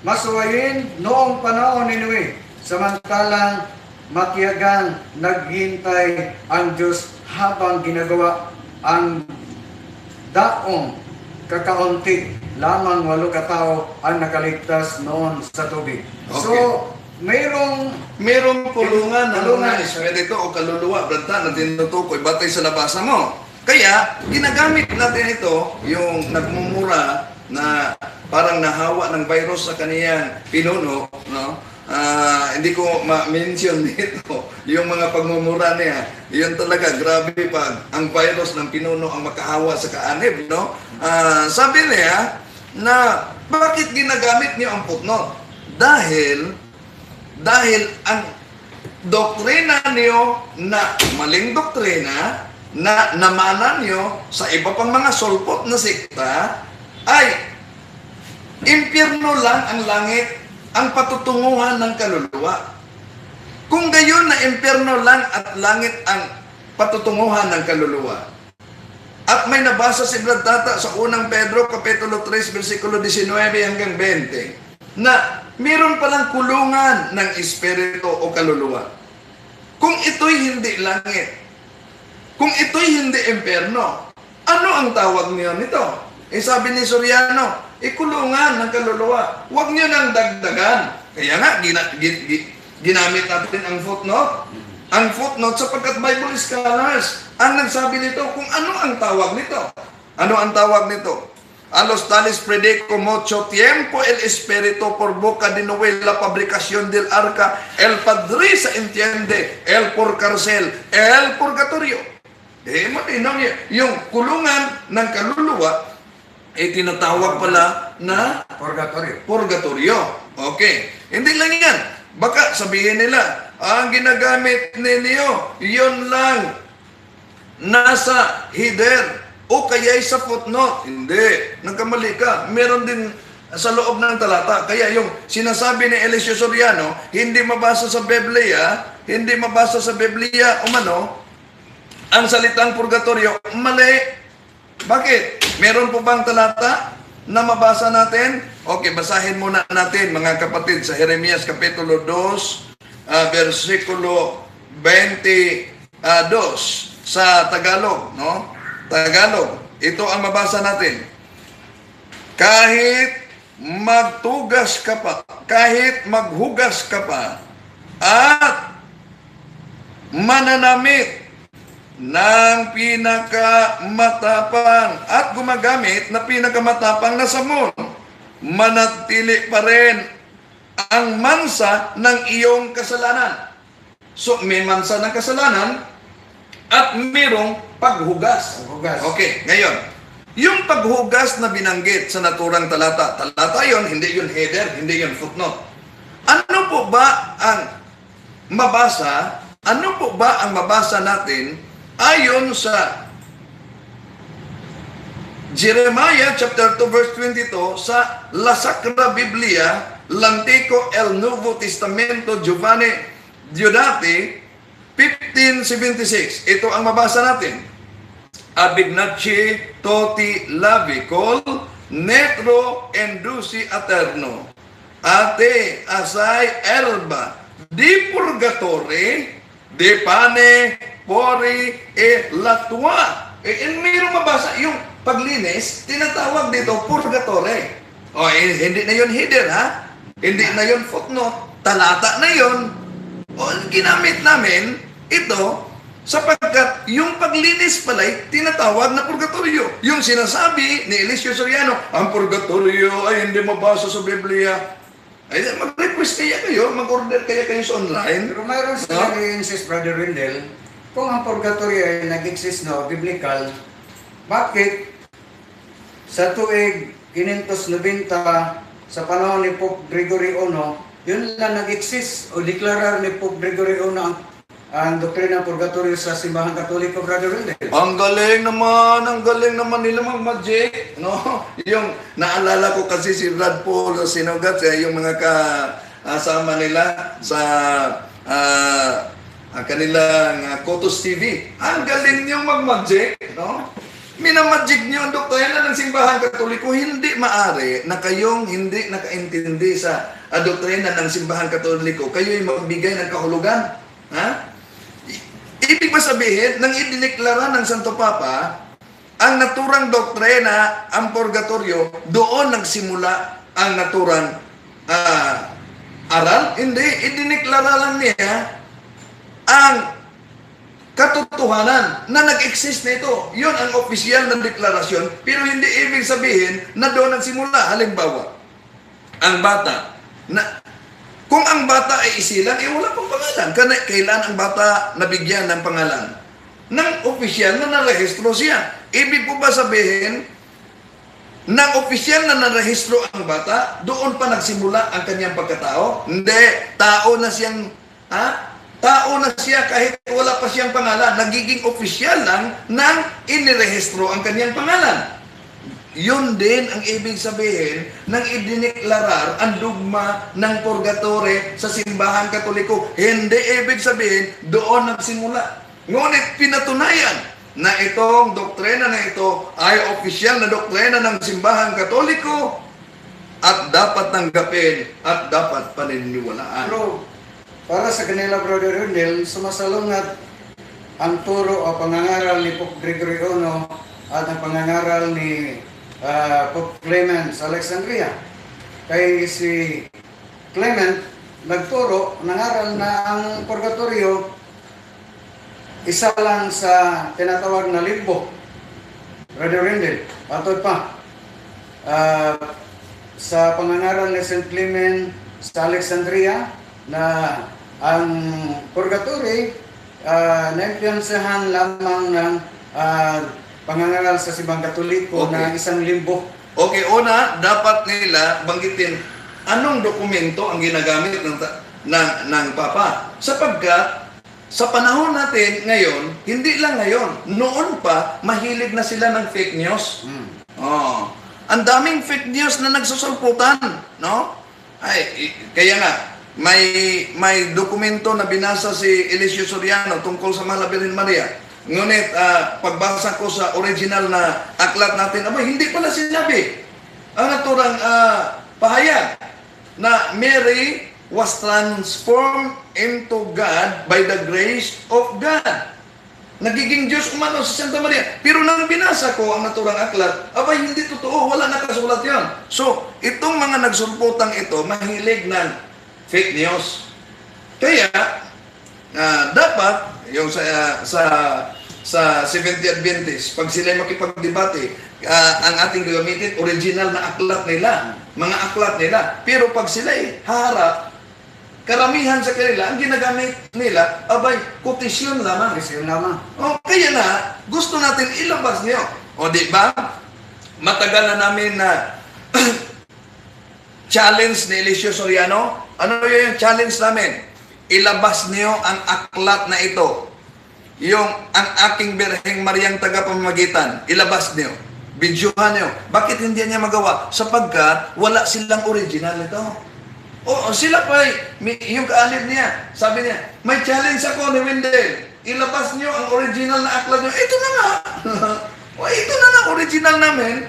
masuwayin noong panahon ni Noe, samantalang matiyagang naghintay ang Diyos habang ginagawa ang daong kakaunti. Lamang 8 katao ang nakaligtas noon sa tubig. Okay. So, Merong kulungan ng mga espiritu o kaluluwa, brata, na tinutukoy batay sa nabasa mo. Kaya, ginagamit natin ito, yung nagmumura na parang nahawa ng virus sa kaniyang pinuno, no? Hindi ko ma-mention dito yung mga pagmumura niya. Yun talaga, grabe pag ang virus ng pinuno ang makahawa sa kaanib, no? Sabi niya na bakit ginagamit niyo ang footnote? Dahil ang doktrina niyo na maling doktrina na namana niyo sa iba pang mga sulpot na sikta ay impyerno lang ang langit, ang patutunguhan ng kaluluwa. Kung gayon na impyerno lang at langit ang patutunguhan ng kaluluwa, at may nabasa si Brad Tata sa unang Pedro, Kapitulo 3, versikulo 19 hanggang 20, na meron palang kulungan ng espiritu o kaluluwa. Kung ito'y hindi langit, kung ito'y hindi impyerno. Ano ang tawag niyo nito? Sabi ni Soriano, ikulungan ng kaluluwa. Huwag niyo nang dagdagan. Kaya nga, ginamit natin ang footnote. Ang footnote sapagkat Bible scholars ang nagsabi nito kung ano ang tawag nito. Ano ang tawag nito? A los tales predico mucho tiempo el espíritu por boca de Noé la fabricación del arca, el padre se entiende, el por cárcel, el purgatorio. Matinaw niya. Yung kulungan ng kaluluwa, tinatawag pala na Purgatorio. purgatorio. Okay. Hindi lang yan. Baka sabihin nila, ang ginagamit ninyo, yun lang nasa header o kaya sa footnote. Hindi. Nagkamali ka. Meron din sa loob ng talata. Kaya yung sinasabi ni Eliseo Soriano, hindi mabasa sa Biblia, ang salitang purgatorio, mali. Bakit? Meron po bang talata na mabasa natin? Okay, basahin muna natin mga kapatid sa Jeremias Kapitulo 2, versikulo 22 sa Tagalog, no? Tagalog. Ito ang mabasa natin. Kahit magtugas ka pa, kahit maghugas ka pa, at mananamit ng pinakamatapang at gumagamit na pinakamatapang na samon, manatili pa rin ang mansa ng iyong kasalanan. So, may mansa ng kasalanan at mayroong paghugas. Paghugas. Okay, ngayon, yung paghugas na binanggit sa naturang talata yon, hindi yun header, hindi yun footnote. Ano po ba ang mabasa natin ayon sa Jeremiah chapter 2 verse 22 sa La Sacra Biblia, l'Antico el Nuevo Testamento, Giovanni Diodati 1576. Ito ang mabasa natin. Abignaci toti lavicol netro endusi aterno ate asai erba di purgatore de pane pori e latua. Mayroong mabasa yung paglinis, tinatawag dito purgatore. Hindi na yun hidden, ha? Hindi na yun footnote. Talata na yun. Ginamit namin ito sapagkat yung paglinis pala'y tinatawag na purgatorio. Yung sinasabi ni Eliseo Soriano, ang purgatorio ay hindi mabasa sa Biblia. Ay, mag-request kaya kayo, mag-order kaya kayo sa online. Pero mayroon sa nag-insist, Brother Wendell, kung ang purgatorio ay nag-exist na biblical, bakit sa tuig 590 sa panahon ni Pope Gregory I, yun lang nag-exist o deklarar ni Pope Gregory I ang doktrina ng purgatorio sa simbahan Katoliko, Brother Wendell? Ang galing naman nila mag-magic, no? Yung naalala ko kasi si Brad Paul Sinugat, yung mga kasama nila sa kanilang Kotos TV. Ang galing niyong mag-magic, no? Minamagic niyo ang doktrina ng simbahan Katoliko. Hindi maari na kayong hindi nakaintindi sa doktrina ng simbahan Katoliko, kayo'y magbigay ng kahulugan. Ha? Ibig ba sabihin, nang idineklara ng Santo Papa, ang naturang doktrina, ang purgatorio, doon nagsimula ang naturang aral? Hindi, idineklara lang niya ang katotohanan na nag-exist na ito. Yun ang opisyal ng deklarasyon, pero hindi ibig sabihin na doon nagsimula. Halimbawa, ang bata, kung ang bata ay isilang, wala pang pangalan. Kailan ang bata nabigyan ng pangalan? Ng opisyal na narehistro siya. Ibig po ba sabihin, ng opisyal na narehistro ang bata, doon pa nagsimula ang kanyang pagkatao? Hindi. Tao na siya kahit wala pa siyang pangalan. Nagiging opisyal lang nang inirehistro ang kanyang pangalan. Yun din ang ibig sabihin ng idiniklarar ang dogma ng purgatorio sa simbahan Katoliko. Hindi ibig sabihin doon nagsimula. Ngunit pinatunayan na itong doktrina na ito ay opisyal na doktrina ng simbahan Katoliko at dapat tanggapin at dapat paniniwalaan. Pero para sa kanila, Brother Wendell, sumasalungat ang turo o pangangaral ni Pope Gregory I at ang pangangaral ni Pope Clement sa Alexandria. Kay si Clement nagturo, nangaral na ang purgatorio isa lang sa tinatawag na limbo. Brother Rendell, patod pa. Sa pangangaral ni St. Clement sa Alexandria na ang purgatory na-influensahan lamang ng pangangaral sa Simbahang Katoliko na isang limbo. Okay, una, dapat nila banggitin anong dokumento ang ginagamit ng Papa. Sapagkat sa panahon natin ngayon, hindi lang ngayon, noon pa, mahilig na sila ng fake news. Oh, ang daming fake news na nagsusulputan, no? Ay, kaya nga, may dokumento na binasa si Eliseo Soriano tungkol sa Mahal na Birhen Maria. Ngunit, pagbasa ko sa original na aklat natin, hindi pala sinabi ang naturang pahayag na Mary was transformed into God by the grace of God. Nagiging Diyos umano si Santa Maria. Pero nang binasa ko ang naturang aklat, hindi totoo, wala nakasulat yan. So, itong mga nagsulputang ito, mahilig ng fake news. Kaya, dapat, yung sa Seventh-day Adventist, pag sila makipagdebate, ang ating gagamitin, original na aklat nila, mga aklat nila. Pero pag sila'y harap, karamihan sa kanila, ang ginagamit nila, kotisyon lamang. Kotisyon lamang. Kaya na, gusto natin ilabas niyo. Di ba? Matagal na namin na challenge ni Eliseo Soriano. Ano yung challenge namin? Ilabas niyo ang aklat na ito. Ang aking Birheng Mariang Tagapamagitan. Ilabas niyo. Bidyuhan niyo. Bakit hindi niya magawa? Sapagkat wala silang original ito. Sila pa yung kaalib niya. Sabi niya, may challenge ako ni Wendell. Ilabas niyo ang original na aklat niyo. Ito na nga. Ito na nga original namin.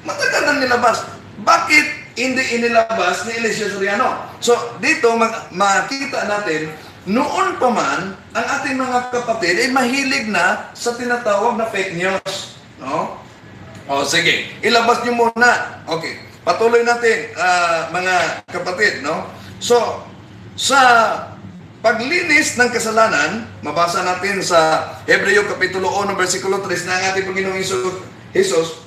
Matagal na nilabas. Bakit hindi inilabas ni Eliseo Soriano? So, dito makita natin, noon pa man, ang ating mga kapatid ay mahilig na sa tinatawag na fake news. No? Sige. Ilabas niyo muna. Okay. Patuloy natin, mga kapatid, no? So, sa paglinis ng kasalanan, mabasa natin sa Hebreo Kapitulo 1, versikulo 3, na ang ating Panginoong Jesus,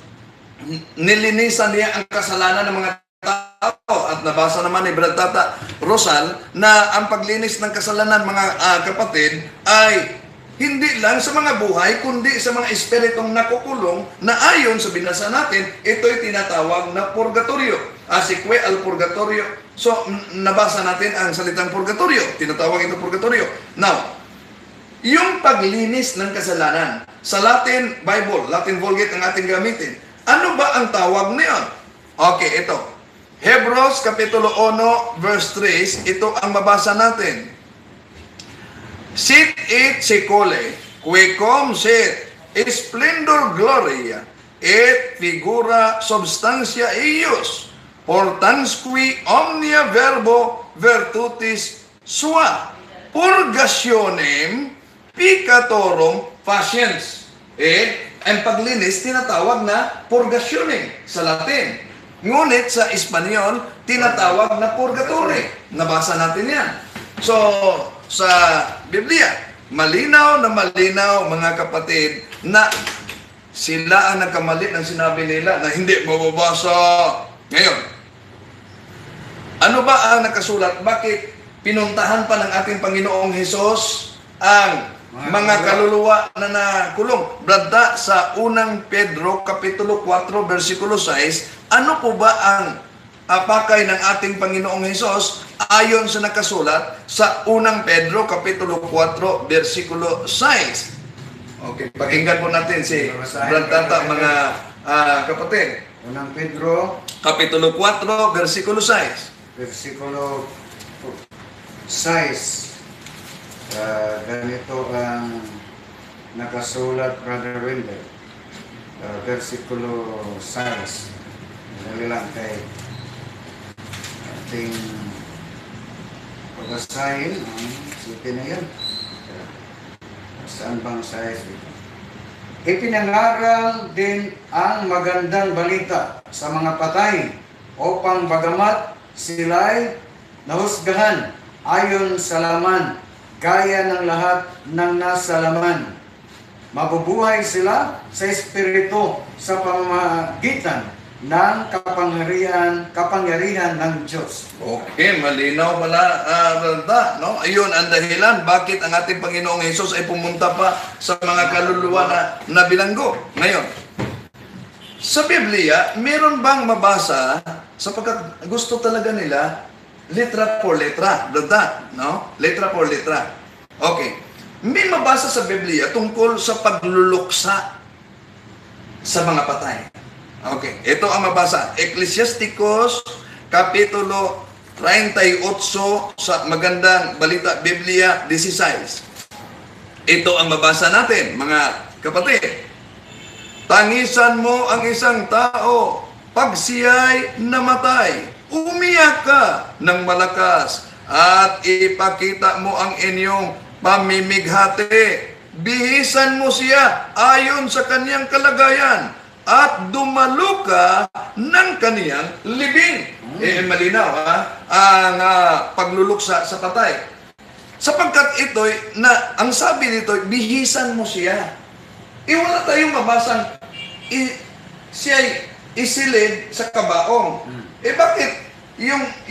nilinisan niya ang kasalanan ng mga tao. At nabasa naman ni Brad Tata Rosal na ang paglinis ng kasalanan, mga kapatid, ay hindi lang sa mga buhay, kundi sa mga espiritong nakukulong na ayon sa binasa natin, ito'y tinatawag na purgatorio. Asikwe al purgatorio. So, nabasa natin ang salitang purgatorio. Tinatawag ito purgatorio. Now, yung paglinis ng kasalanan, sa Latin Bible, Latin Vulgate ang ating gamitin, ano ba ang tawag niyon? Okay, ito. Hebrews Kapitulo 1, verse 3, ito ang mabasa natin. Sit et secole, quecum sit, splendor gloria, et figura substantia eius, portansqui omnia verbo virtutis sua, purgationem piccatorum faciens. Ang paglinis tinatawag na purgationem sa Latin. Ngunit sa Espanyol, tinatawag na purgatory. Nabasa natin yan. So, sa Biblia, malinaw na malinaw, mga kapatid, na sila ang nagkamali ng sinabi nila na hindi mababasa. Ngayon, ano ba ang nakasulat? Bakit pinuntahan pa ng ating Panginoong Hesus ang mga kaluluwa na nakulong? Brada, sa unang Pedro, Kapitulo 4, versikulo 6, ano po ba ang apakay ng ating Panginoong Hesus ayon sa nakasulat sa unang Pedro, Kapitulo 4, versikulo 6. Okay, pakinggan po natin si Brad Tata, mga kapatid. Unang Pedro, Kapitulo 4, versikulo 6. versikulo 6. Ganito ang nakasulat, Brother Wendell. Versikulo 6. Dali lang kay ating pagbasahin ang suti na yan. Saan bang size dito? Ipinangaral din ang magandang balita sa mga patay upang bagamat sila'y nahusgahan ayon sa laman, gaya ng lahat ng nasa laman. Mabubuhay sila sa espiritu sa pamamagitan ng kapangyarihan ng Diyos. Okay, malinaw pala, Brother, no? Ayun ang dahilan bakit ang ating Panginoong Hesus ay pumunta pa sa mga kaluluwa na bilanggo. Ngayon, sa Biblia, meron bang mabasa sapagkat gusto talaga nila letra por letra, Brother, no? Letra por letra. Okay. May mabasa sa Biblia tungkol sa pagluluksa sa mga patay. Okay, ito ang mabasa. Ecclesiasticus, Kapitulo 38 sa magandang balita, Biblia 16. Ito ang mabasa natin, mga kapatid. Tangisan mo ang isang tao pag siya'y namatay. Umiyak ka ng malakas at ipakita mo ang inyong pamimighati. Bihisan mo siya ayon sa kaniyang kalagayan at dumalo ka ng kaniyang libing. Malinaw ang pagluluksa sa patay. Sapagkat ito'y, ang sabi nito, bihisan mo siya. Wala tayong mabasang siya'y isilid sa kabaong. Bakit?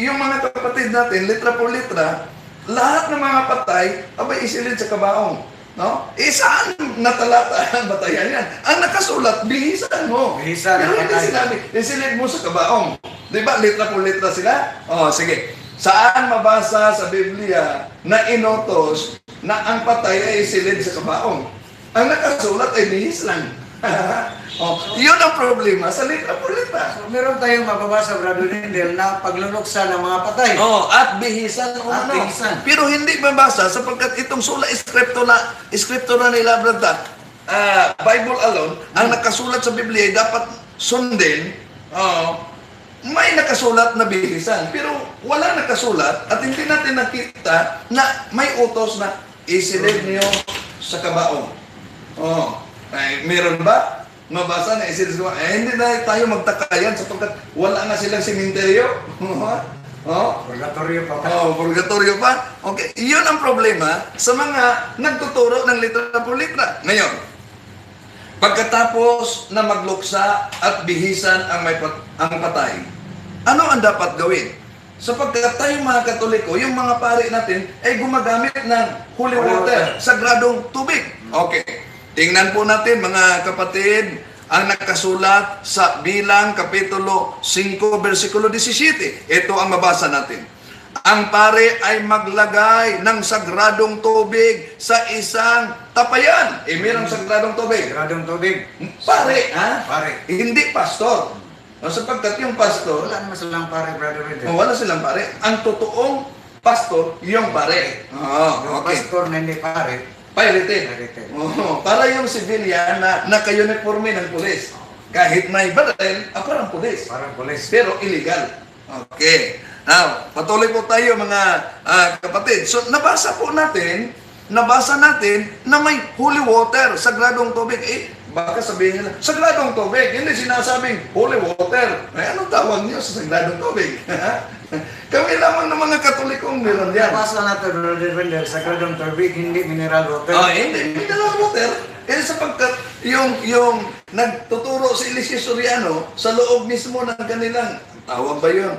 Yung mga kapatid natin, litra por litra, lahat ng mga patay, abay isilid sa kabaong. No? Saan natalata ang batayan yan? Ang nakasulat, bihisan mo. Bihisan Pero ang hindi patay. sinabi, isilid mo sa kabaong. Di ba? Litra por litra sila? Sige. Saan mabasa sa Biblia na inutos na ang patay ay isilid sa kabaong? Ang nakasulat ay bihis lang. Yun ang problema sa litra por litra. So, meron tayong mababasa, Brother Rindel, na pagluluksa ng mga patay. At bihisan o At ano. bihisan. Pero hindi mabasa sapagkat itong sula iskriptura nila, brother, Bible alone, ang nakasulat sa Biblia ay dapat sundin, may nakasulat na bihisan. Pero wala nakasulat at hindi natin nakita na may utos na isilid niyo sa kabaong. Meron ba? Mabasa na isilid sa kabaong? Hindi na tayo magtaka yan sapagkat wala nga silang sementeryo. Purgatorio pa. Purgatorio pa. Okay, iyon ang problema sa mga nagtuturo ng litra por litra. Ngayon, pagkatapos na magluksa at bihisan ang patay, ano ang dapat gawin? Sapagkat tayo mga Katoliko, yung mga pari natin ay gumagamit ng holy water, sagradong tubig. Okay, tingnan po natin mga kapatid, ang nakasulat sa Bilang Kapitulo 5, versikulo 17. Ito ang mabasa natin. Ang pare ay maglagay ng sagradong tubig sa isang tapayan. Mayroong sagradong tubig. Sagradong tubig. Pare, Pare. Hindi pastor. Sapagkat yung pastor, Wala naman silang pare, Brother Rindel. wala silang pare. Ang totoong pastor, yung pare. Yung Okay. pastor na hindi pare, Pirated. Pirated. Para yung civilian na naka-uniforme ng pulis. Kahit may baril, parang pulis. parang pulis. Pero illegal. Okay. Now, patuloy po tayo mga kapatid. So, nabasa natin na may holy water, sagradong tubig. Baka sabihin nila, sagradong tubig. Hindi sinasabing holy water. Anong tawag niyo sa sagradong tubig? Kami lamang ng mga Katolikong meron yan. Nabasa natin, Brother Rindel, sagradong tubig, hindi mineral water. Hindi. Mineral water. Sapagkat yung nagtuturo si Eliseo Soriano sa loob mismo ng kanilang, tawag ba yun?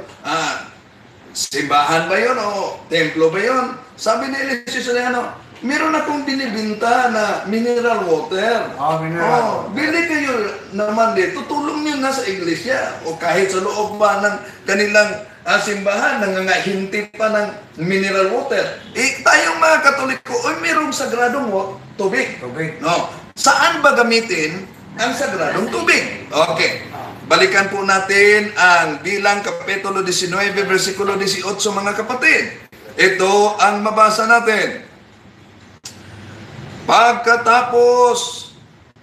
Simbahan ba yun o templo ba yun? Sabi ni Eliseo Soriano, meron akong binibinta na mineral water. Mineral water. Bili kayo naman dito. Tulong nyo na sa iglesia o kahit sa loob ba ng kanilang simbahan, nangangahinti pa ng mineral water. Tayong mga Katoliko, mayroong sagradong tubig. Tubig. No. Saan ba gamitin ang sagradong tubig? Okay. Balikan po natin ang Bilang Kapitulo 19, versikulo 18, mga kapatid. Ito ang mabasa natin. Pagkatapos,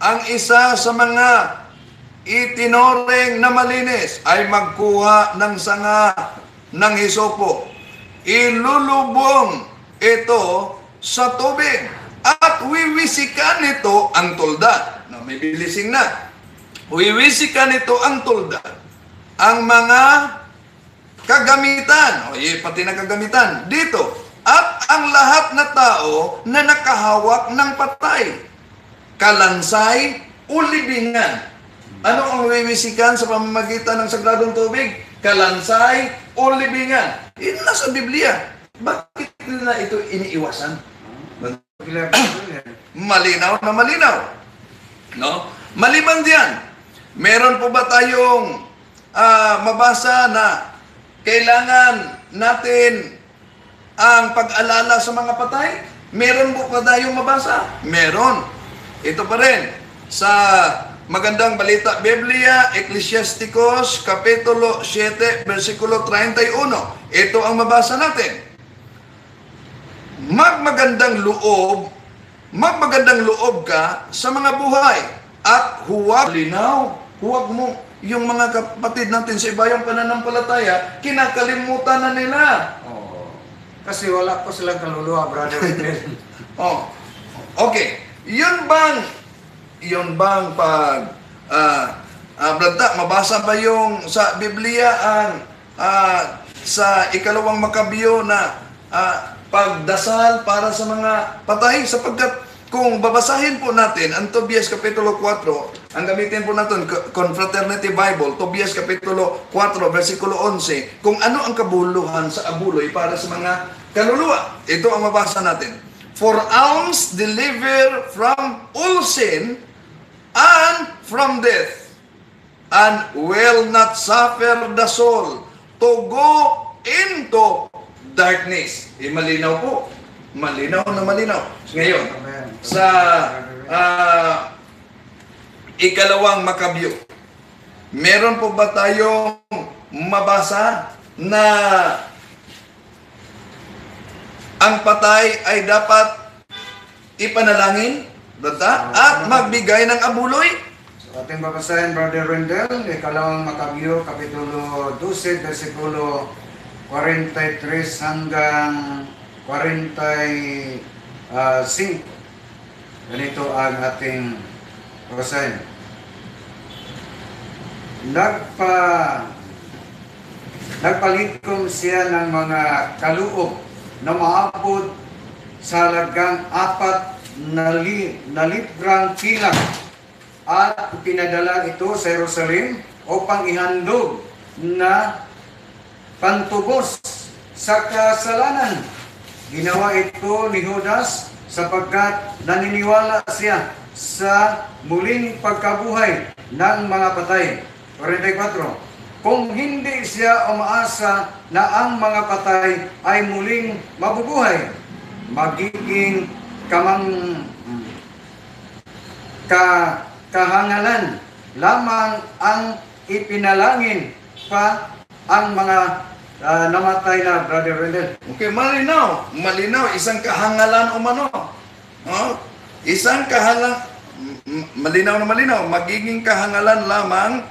ang isa sa mga itinoreng na malinis ay magkuha ng sanga ng hisopo. Ilulubong ito sa tubig at wiwisikan nito ang tulda. No, may bilising na. Wiwisikan nito ang tulda. Ang mga kagamitan, pati na kagamitan, dito. At ang lahat na tao na nakahawak ng patay, kalansay o libingan. Ano ang wiwisikan sa pamamagitan ng sagradong tubig? Kalansay o libingan. Yun nasa Biblia. Bakit nila ito iniiwasan? Malinaw na malinaw. No? Maliban diyan, meron po ba tayong mabasa na kailangan natin ang pag-alala sa mga patay? Meron po pa tayong mabasa? Meron. Ito pa rin sa Magandang Balita Biblia, Ecclesiasticus, Kapitulo 7, versikulo 31. Ito ang mabasa natin. Magmagandang loob ka sa mga buhay at huwag mo yung mga kapatid natin sa ibayang pananampalataya, kinakalimutan na nila. Kasi wala po silang kaluluwa, Brother Wendell. Okay. Yun bang pag Brad, mabasa ba yung sa Biblia ang sa ikalawang Makabyo na pagdasal para sa mga patay? Sapagkat kung babasahin po natin ang Tobias Kapitulo 4, ang gamitin po natin Confraternity Bible, Tobias Kapitulo 4, versikulo 11, kung ano ang kabuluhan sa abuloy para sa mga kaluluwa. Ito ang mabasa natin. For alms deliver from all sin and from death, and will not suffer the soul to go into darkness. Malinaw po. Malinaw na malinaw. Ngayon, sa ikalawang Makabyo, meron po ba tayong mabasa na ang patay ay dapat ipanalangin, at magbigay ng abuloy? So, ating babasahin, Brother Wendell, ikalawang Makabyo, Kapitulo 12, versikulo 43 hanggang 45. Ganito ang ating babasahin. Nagpalikom siya ng mga kaluob na maabot sa halagang 4 na librang kilang at pinadala ito sa Jerusalem upang ihandog na pantubos sa kasalanan. Ginawa ito ni Judas sapagkat naniniwala siya sa muling pagkabuhay ng mga patay. 44. Kung hindi siya umaasa na ang mga patay ay muling mabubuhay, magiging kahangalan lamang ang ipinalangin pa ang mga namatay na, Brother Wendell. Okay, malinaw. Malinaw, isang kahangalan umano. Isang kahangalan, malinaw na malinaw, magiging kahangalan lamang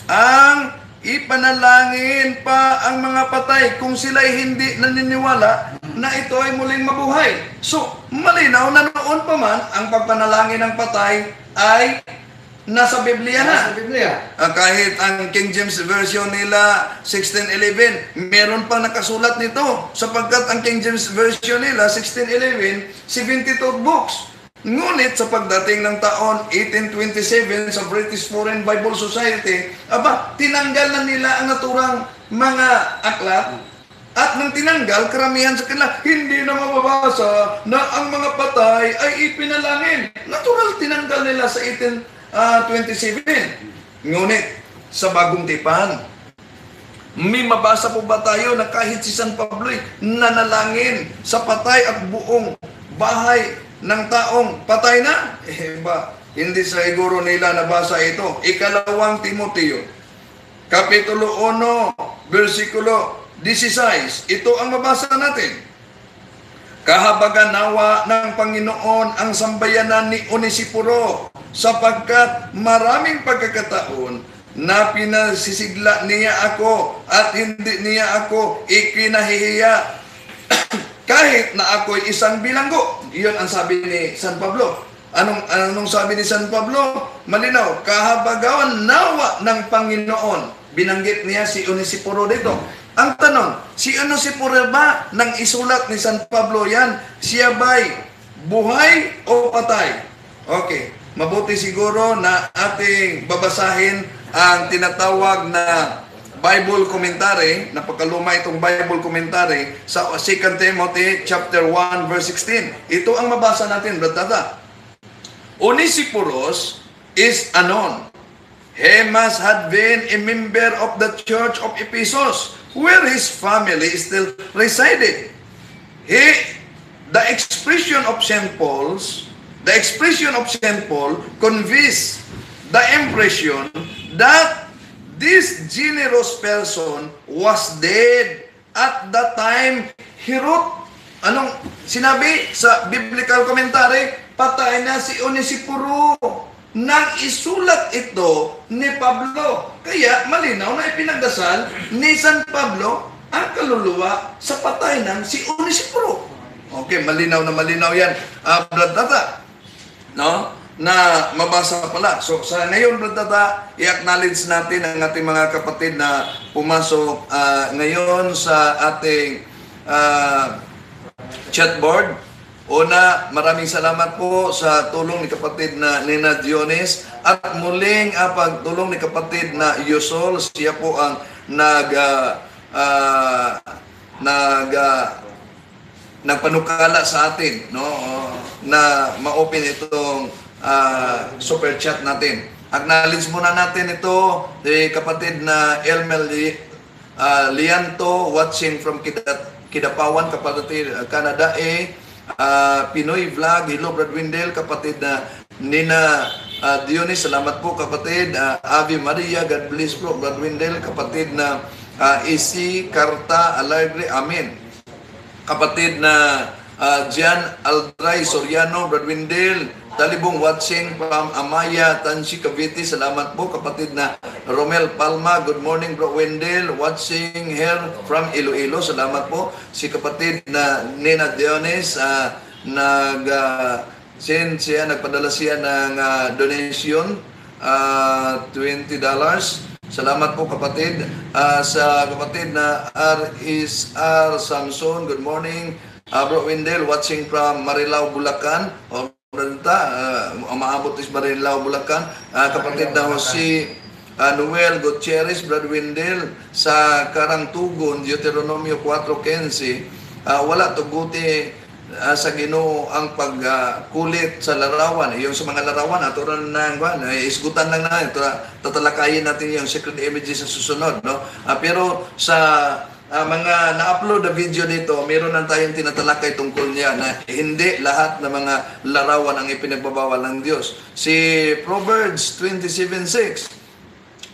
ang ipanalangin pa ang mga patay kung sila'y hindi naniniwala na ito ay muling mabuhay. So, malinaw na noon pa man, ang pagpanalangin ng patay ay nasa Biblia na. Nasa Biblia. Kahit ang King James Version nila, 1611, meron pa nakasulat nito. Sapagkat ang King James Version nila, 1611, 72 books. Ngunit sa pagdating ng taon 1827 sa British Foreign Bible Society, tinanggal na nila ang naturang mga aklat. At nang tinanggal, karamihan sa kanila, hindi na mababasa na ang mga patay ay ipinalangin. Natural, tinanggal nila sa 1827. Ngunit, sa Bagong Tipan, may mabasa po ba tayo na kahit si San Pablo'y nanalangin sa patay at buong bahay ng taong patay na? Hindi sa siguro nila nabasa ito. Ikalawang Timoteo, Kapitulo 1, versikulo 16. Ito ang mabasa natin. Kahabagan nawa ng Panginoon ang sambayanan ni Onesiporo, sapagkat maraming pagkakataon na pinasisigla niya ako at hindi niya ako ikinahihiya. kahit na ako'y isang bilanggo. Iyon ang sabi ni San Pablo. Anong sabi ni San Pablo? Malinaw, kahabagawan nawa ng Panginoon. Binanggit niya si Onesiporo dito. Ang tanong, si Onesiporo ba nang isulat ni San Pablo yan? Siya ba'y buhay o patay? Okay, mabuti siguro na ating babasahin ang tinatawag na Bible commentary, napakaluma itong Bible commentary sa 2 Timothy chapter 1 verse 16. Ito ang mabasa natin, brother. Onesiporos is unknown. He must have been a member of the church of Ephesus, where his family still resided. The expression of St. Paul conveys the impression that this generous person was dead at the time he wrote. Anong sinabi sa biblical commentary? Patay na si Onesiporo. Nang isulat ito ni Pablo. Kaya malinaw na ipinagdasal ni San Pablo ang kaluluwa sa patay ng si Onesiporo. Okay, malinaw na malinaw yan. Brother, no? Na mabasa pala. So sa ngayon, brother, i-acknowledge natin ang ating mga kapatid na pumasok ngayon sa ating chatboard. Una, maraming salamat po sa tulong ni kapatid na Nina Dionis at muling pagtulong ni kapatid na Yusol. Siya po ang nagpanukala sa atin, no, na ma-open itong super chat natin. Acknowledge muna natin ito kapatid na Elmel Lianto watching from Kidapawan, kapatid Canada. Pinoy Vlog, hello Brad Windel, kapatid na Nina Dionis, salamat po kapatid. Ave Maria, God bless po Brad Windel, kapatid na Isi Carta Alegre, amen. Kapatid na Jan Aldray Soriano, Brad Windel, Talibong watching from Amaya, Tansi Cavite, salamat po. Kapatid na Romel Palma, good morning Bro Wendell, watching here from Iloilo, salamat po. Si kapatid na Nina Dionis, nagpadala siya ng donation, $20. Salamat po kapatid. Sa kapatid na R.S.R. Samson, good morning. Bro Wendell, watching from Marilao, Bulacan. Maabot is Marilao, Bulacan. Kapatid na Jose Noel Gutierrez, Brad Wendell, sa Karangtugon, Deuteronomio 4:15, wala tuguti sa Ginoo ang pagkulit sa larawan. Yung sa mga larawan, aturan na, isgutan lang na, tatalakayin natin yung sacred images sa susunod. No? Pero sa mga na-upload na video dito, meron na tayong tinatalakay tungkol niya na hindi lahat ng mga larawan ang ipinagbabawal ng Diyos. Si Proverbs 27:6,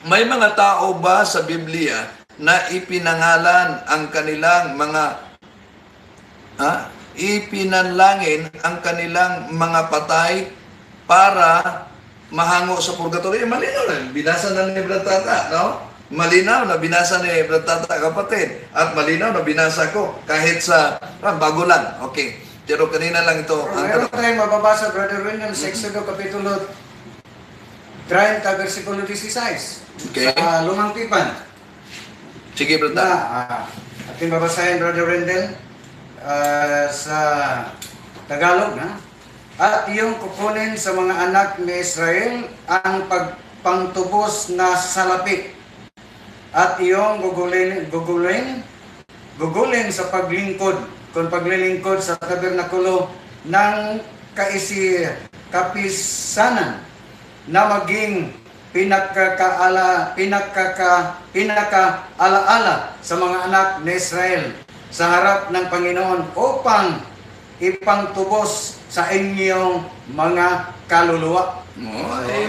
may mga tao ba sa Biblia na ipinangalan ang kanilang ipinanlangin ang kanilang mga patay para mahango sa purgatorio? Malinaw na, binasa na ni Brad Tata, no? Malinaw na binasa ni Brad Tata, kapatid. At malinaw na binasa ko kahit sa bago lang. Okay. Pero kanina lang ito. Meron tayong mababasa, Brother Wendell, sa Exodo Kapitulo 30, versikulo 16. Okay. Sa Lumang Tipan. Sige, Brad Na, Tata. ating babasahin, Brother Wendell, sa Tagalog, na. At iyong kukunin sa mga anak ni Israel ang pagpangtubos na salapi. At iyong gugulin sa paglingkod, kung paglilingkod sa tabernakulo ng kapisanan na maging pinakaalaala sa mga anak ni Israel sa harap ng Panginoon upang ipangtubos sa inyong mga kaluluwa.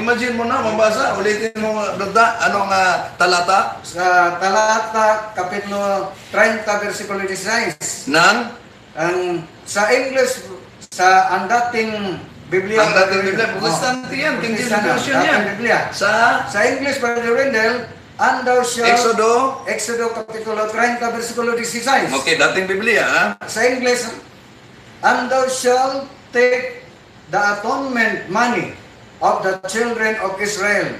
Imagine mo na, mabasa, ulitin mo, Brada, anong talata? Sa talata, kapitulo 30, versikulo 16. Sa English, ang dating Biblia. Ang dating Biblia, Protestante yan, King James Version yan. Biblia. Sa English, Brother Wendell, And thou shalt... Exodo. Exodo Kapitulo 30, versikulo 16. Okay, dating Biblia, ha? Sa English, and thou shalt take the atonement money of the children of Israel,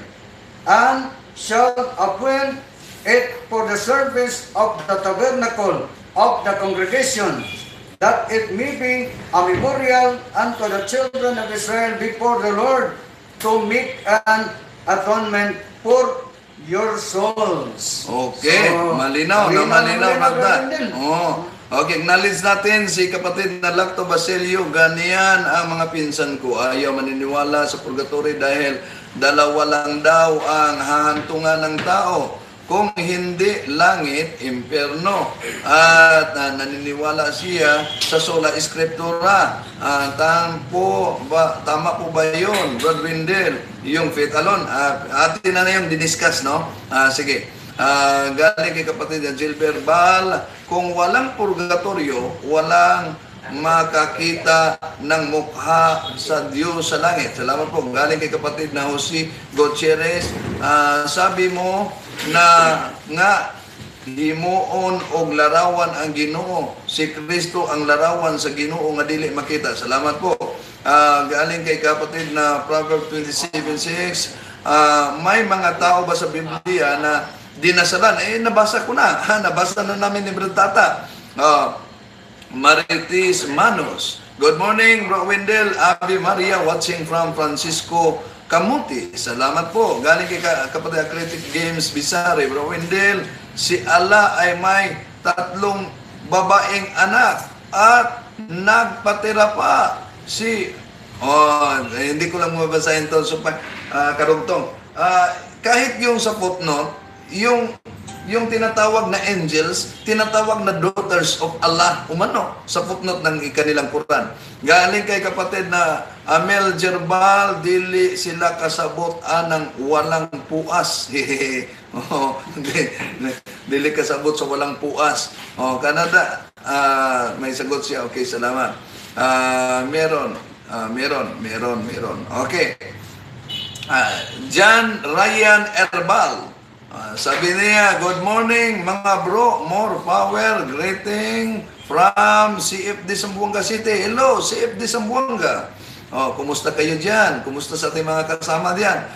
and shalt appoint it for the service of the tabernacle of the congregation, that it may be a memorial unto the children of Israel before the Lord, to make an atonement for your souls. Okay, So, malinaw, Magda. Brother. Oh. Okay, acknowledge natin si kapatid na Lacto Basilio. Ganyan ang mga pinsan ko. Ayaw maniniwala sa purgatory dahil dalawa lang daw ang hahantungan ng tao. Kung hindi langit, impyerno. At naniniwala siya sa sola scriptura. Tama po ba yun, Brad Windel? Yung faith alone. Atin na yung diniscuss, no? Sige. Galing kay kapatid na Gilbert Bal, kung walang purgatorio, walang makakita ng mukha sa Diyos sa langit. Salamat po. Galing kay kapatid na Jose Gutierrez, sabi mo na nga himuon og larawan ang Ginoo. Si Kristo ang larawan sa Ginoo nga dili makita. Salamat po. Galing kay kapatid na Proverbs 27:6, may mga tao ba sa Biblia na dinasalan? Nabasa ko na. Nabasa na namin ni Brad Tata. Maritis Manos. Good morning, Bro Wendell. Ave Maria, watching from Francisco Camuti. Salamat po. Galing kay kapatid Athletic Games Bisari. Bro Wendell, si Allah ay may 3 babaeng anak at nagpatira pa si... hindi ko lang mabasahin to. So, karugtong. Kahit yung sa footnote, yung tinatawag na angels, tinatawag na daughters of Allah, umano, sa footnote ng kanilang Quran. Galing kay kapatid na Amel Jerbal, dili sila kasabot anang walang puas. Dili kasabot sa walang puas. Canada, may sagot siya. Okay, salamat. Meron. Okay. John Ryan Erbal. Sabi niya, good morning mga bro, more power, greeting from CFD Zamboanga City. Hello, CFD Zamboanga. Kumusta kayo dyan? Kumusta sa ating mga kasama dyan?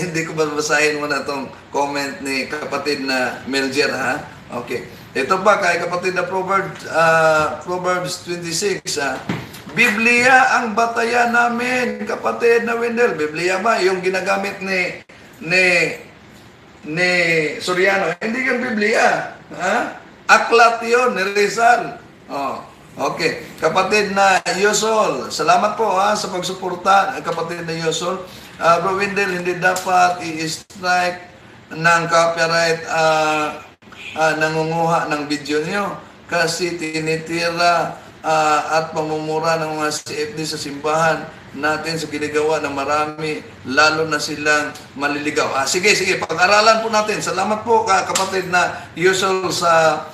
Hindi ko babasahin mo na itong comment ni kapatid na Melger, ha? Okay. Ito ba kay kapatid na Proverbs 26, Biblia ang batayan namin, kapatid na Wendell. Biblia ba? Yung ginagamit ni Soriano. Hindi yung Biblia. Aklat yun, ni Rizal. Okay. Kapatid na Yosol. Salamat po sa pagsuporta. Kapatid na Yosol. Bro Wendell, hindi dapat i-strike ng copyright nangunguha ng video niyo. Kasi tinitira at pamumura ng mga CFD sa simbahan natin sa ginagawa ng marami, lalo na silang maliligaw. Sige, pag-aralan po natin. Salamat po kapatid na usual sa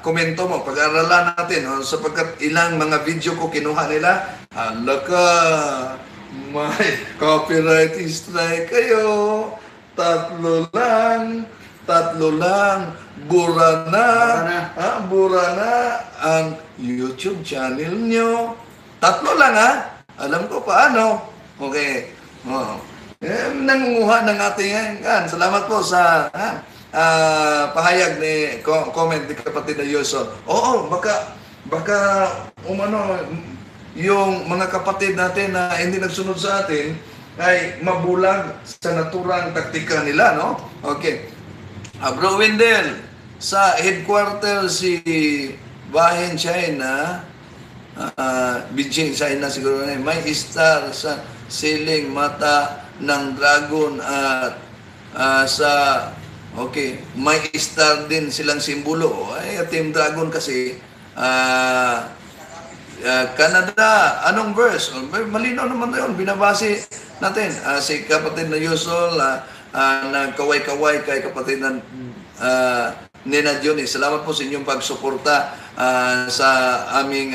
komento mo. Pag-aralan natin sapagkat ilang mga video ko kinuha nila. Alaka, may copyright strike kayo. Tatlo lang. Bura na ang YouTube channel nyo. 3 lang, Alam ko paano. Okay. Nangunguha ng ating salamat po sa pahayag ni comment ni kapatid na Yusol. Oo, baka yung mga kapatid natin na hindi nagsunod sa atin ay mabulag sa naturang taktika nila, no? Okay. Bro Wendell, sa headquarter si Bahin China, Beijing, China siguro na may star sa ceiling, mata ng dragon at may star din silang simbolo. Team Dragon kasi Canada, anong verse? Malinaw naman na yun, binabase natin. Si kapatid na Yusol, nagkaway-kaway kay kapatid na Nina Johnny. Salamat po sa inyong pagsuporta sa aming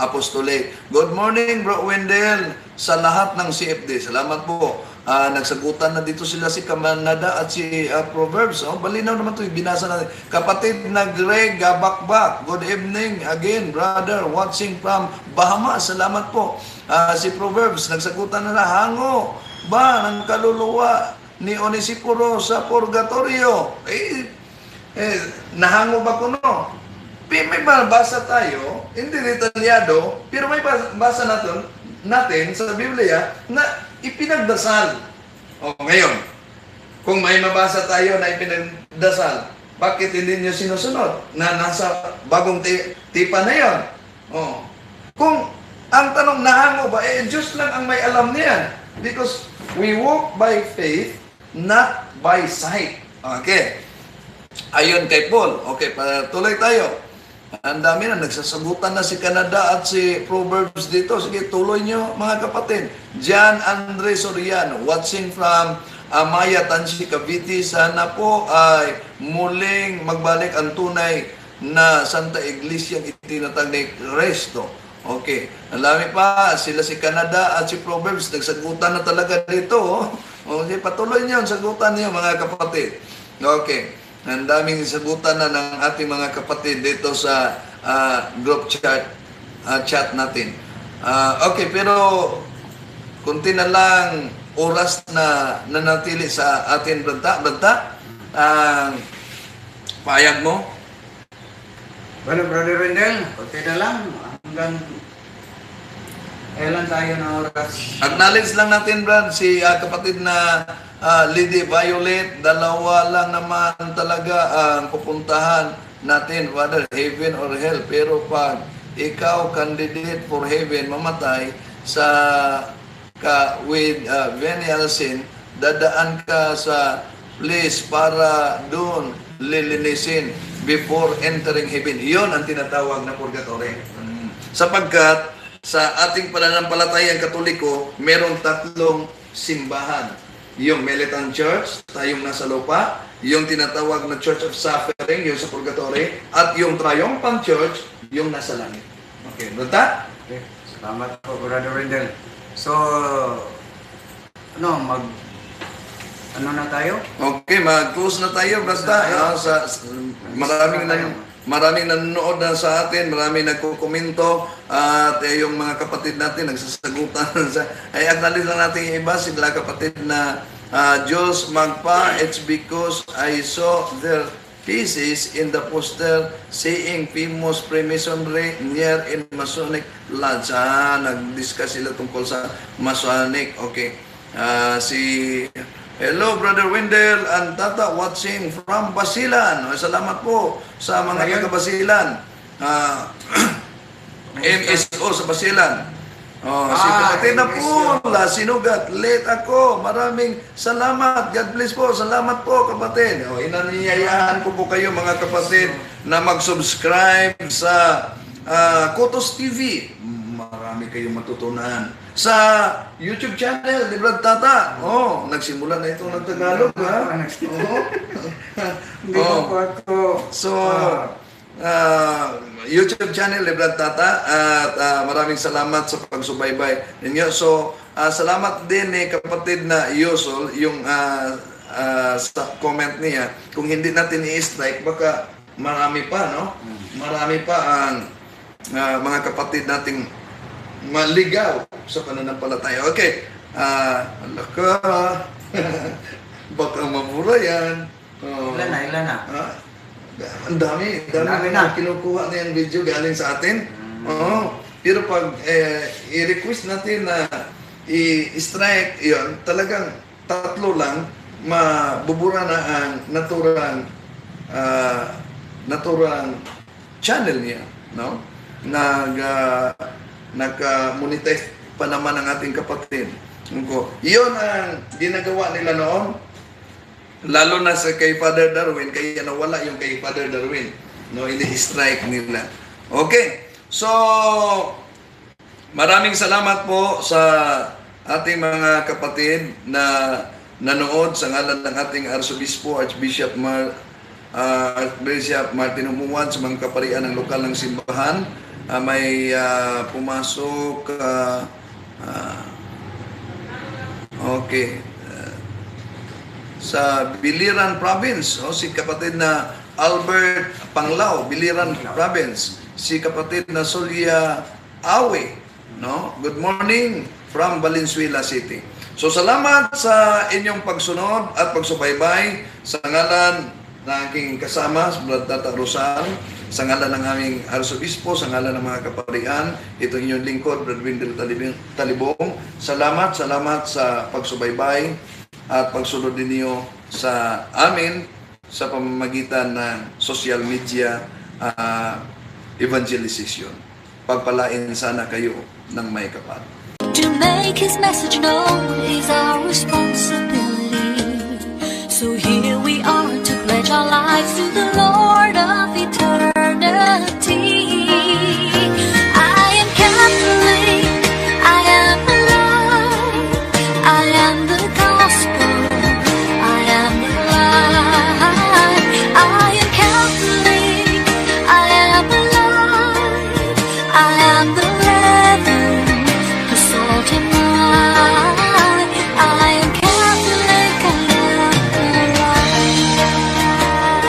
apostolate. Good morning, Bro Wendell, sa lahat ng CFD. Salamat po. nagsagutan na dito sila si Canada at si Proverbs. Oh, balinaw naman ito, binasa natin. Kapatid na Greg Bakbak, good evening again, brother, watching from Bahamas. Salamat po. Si Proverbs, nagsagutan na hango ba ng kaluluwa ni Onesiporo sa purgatorio? Nahango ba ko no? May basa tayo, hindi detalyado, pero may basa natin sa Biblia na ipinagdasal. Ngayon, kung may mabasa tayo na ipinagdasal, bakit hindi nyo sinusunod? Na nasa bagong tipa na yun. Kung ang tanong nahango ba, Diyos lang ang may alam niyan. Because we walk by faith, not by sight. Okay. Ayon kay Paul. Okay, tuloy tayo. Ang dami na, nagsasagutan na si Canada at si Proverbs dito. Sige, tuloy nyo mga kapatid. John Andre Soriano, watching from Amaya, Tansi, Cavite. Sana po ay muling magbalik ang tunay na Santa Iglesia itinatag ni Cristo. Okay, ang dami pa, sila si Canada at si Proverbs, nagsagutan na talaga dito. Okay, patuloy nyo ang sagutan niyo mga kapatid. Okay. Ang daming sagutan na ng ating mga kapatid dito sa group chat natin. Okay, pero kunti na lang oras na nanatili sa ating banta. Payag mo? Bueno, Brother Wendell, kunti na lang. Hanggang kailan tayo na oras? Acknowledge lang natin, Brad, si kapatid na Lady Violet. Dalawa lang naman talaga ang pupuntahan natin, whether heaven or hell. Pero pag ikaw candidate for heaven, mamatay with venial sin, dadaan ka sa place para doon lilinisin before entering heaven. Iyon ang tinatawag na purgatory. Sapagkat sa ating pananampalatayang Katoliko, merong 3 simbahan. Yung Militant Church, tayong nasa lupa, yung tinatawag na Church of Suffering, yung sa Purgatory, at yung Triumphant Church, yung nasa langit. Okay, Brota? Okay, salamat po, Brother Wendell. So, ano na tayo? Okay, mag-close na tayo, Brota. Maraming nanonood na sa atin, maraming nagkukomento, at yung mga kapatid natin nagsasagutan. Ay, acknowledge lang natin yung iba, sila kapatid na Jules Magpa, it's because I saw their pieces in the poster saying famous Freemasonry near in Masonic Lodge. Nag-discuss sila tungkol sa Masonic. Okay. Hello, Brother Wendell and Tata watching from Basilan. Salamat po sa mga taga-Basilan. MSO sa Basilan. Si kapatid na po, sinugat, late ako. Maraming salamat. God bless po. Salamat po, kapatid. Inanyayahan ko po kayo, mga kapatid, na mag-subscribe sa Kotos TV. Marami kayong matutunan. Sa YouTube channel ni Brad Tata. Nagsimula na ito ng Tagalog, ha? Hindi ko po ako. So, YouTube channel ni Brad Tata at maraming salamat sa pagsubaybay ninyo. So, salamat din ni kapatid na Yusol yung sa comment niya. Kung hindi natin i-strike, baka marami pa, no? Marami pa ang mga kapatid nating maligaw sa pananampalataya. Okay. Baka mabura yan. Ilan na? Ang dami na kinukuha na yung video galing sa atin. Pero pag i-request natin na i-strike, yun, talagang 3 lang, mabubura na ang naturang channel niya, no? Nag-monetize pa naman ang ating kapatid. Iyon ang ginagawa nila noon, lalo na sa kay Father Darwin, kaya nawala yung kay Father Darwin. No, ini-strike nila. Okay, so maraming salamat po sa ating mga kapatid na nanood sa ngalan ng ating Arsobispo, Archbishop Martin Umuwan, sa mga kaparian ng lokal ng simbahan. May pumasok okay, sa Biliran Province, si kapatid na Albert Panglao, Biliran Province, si kapatid na Solia Awe, no? Good morning from Valenzuela City. So salamat sa inyong pagsunod at pagsubaybay sa ngalan ng aking kasama, Brad Tata Rosal, sa ngalan ng aming Arsobispo, sa ngalan ng mga kaparian, ito inyong lingkod, Brad Windel Talibong. Salamat sa pagsubaybay at pagsunod ninyo sa amin sa pamamagitan ng social media evangelization. Pagpalain sana kayo ng may kapal. To make his message known is our responsibility. So here we are to pledge our lives to the Lord.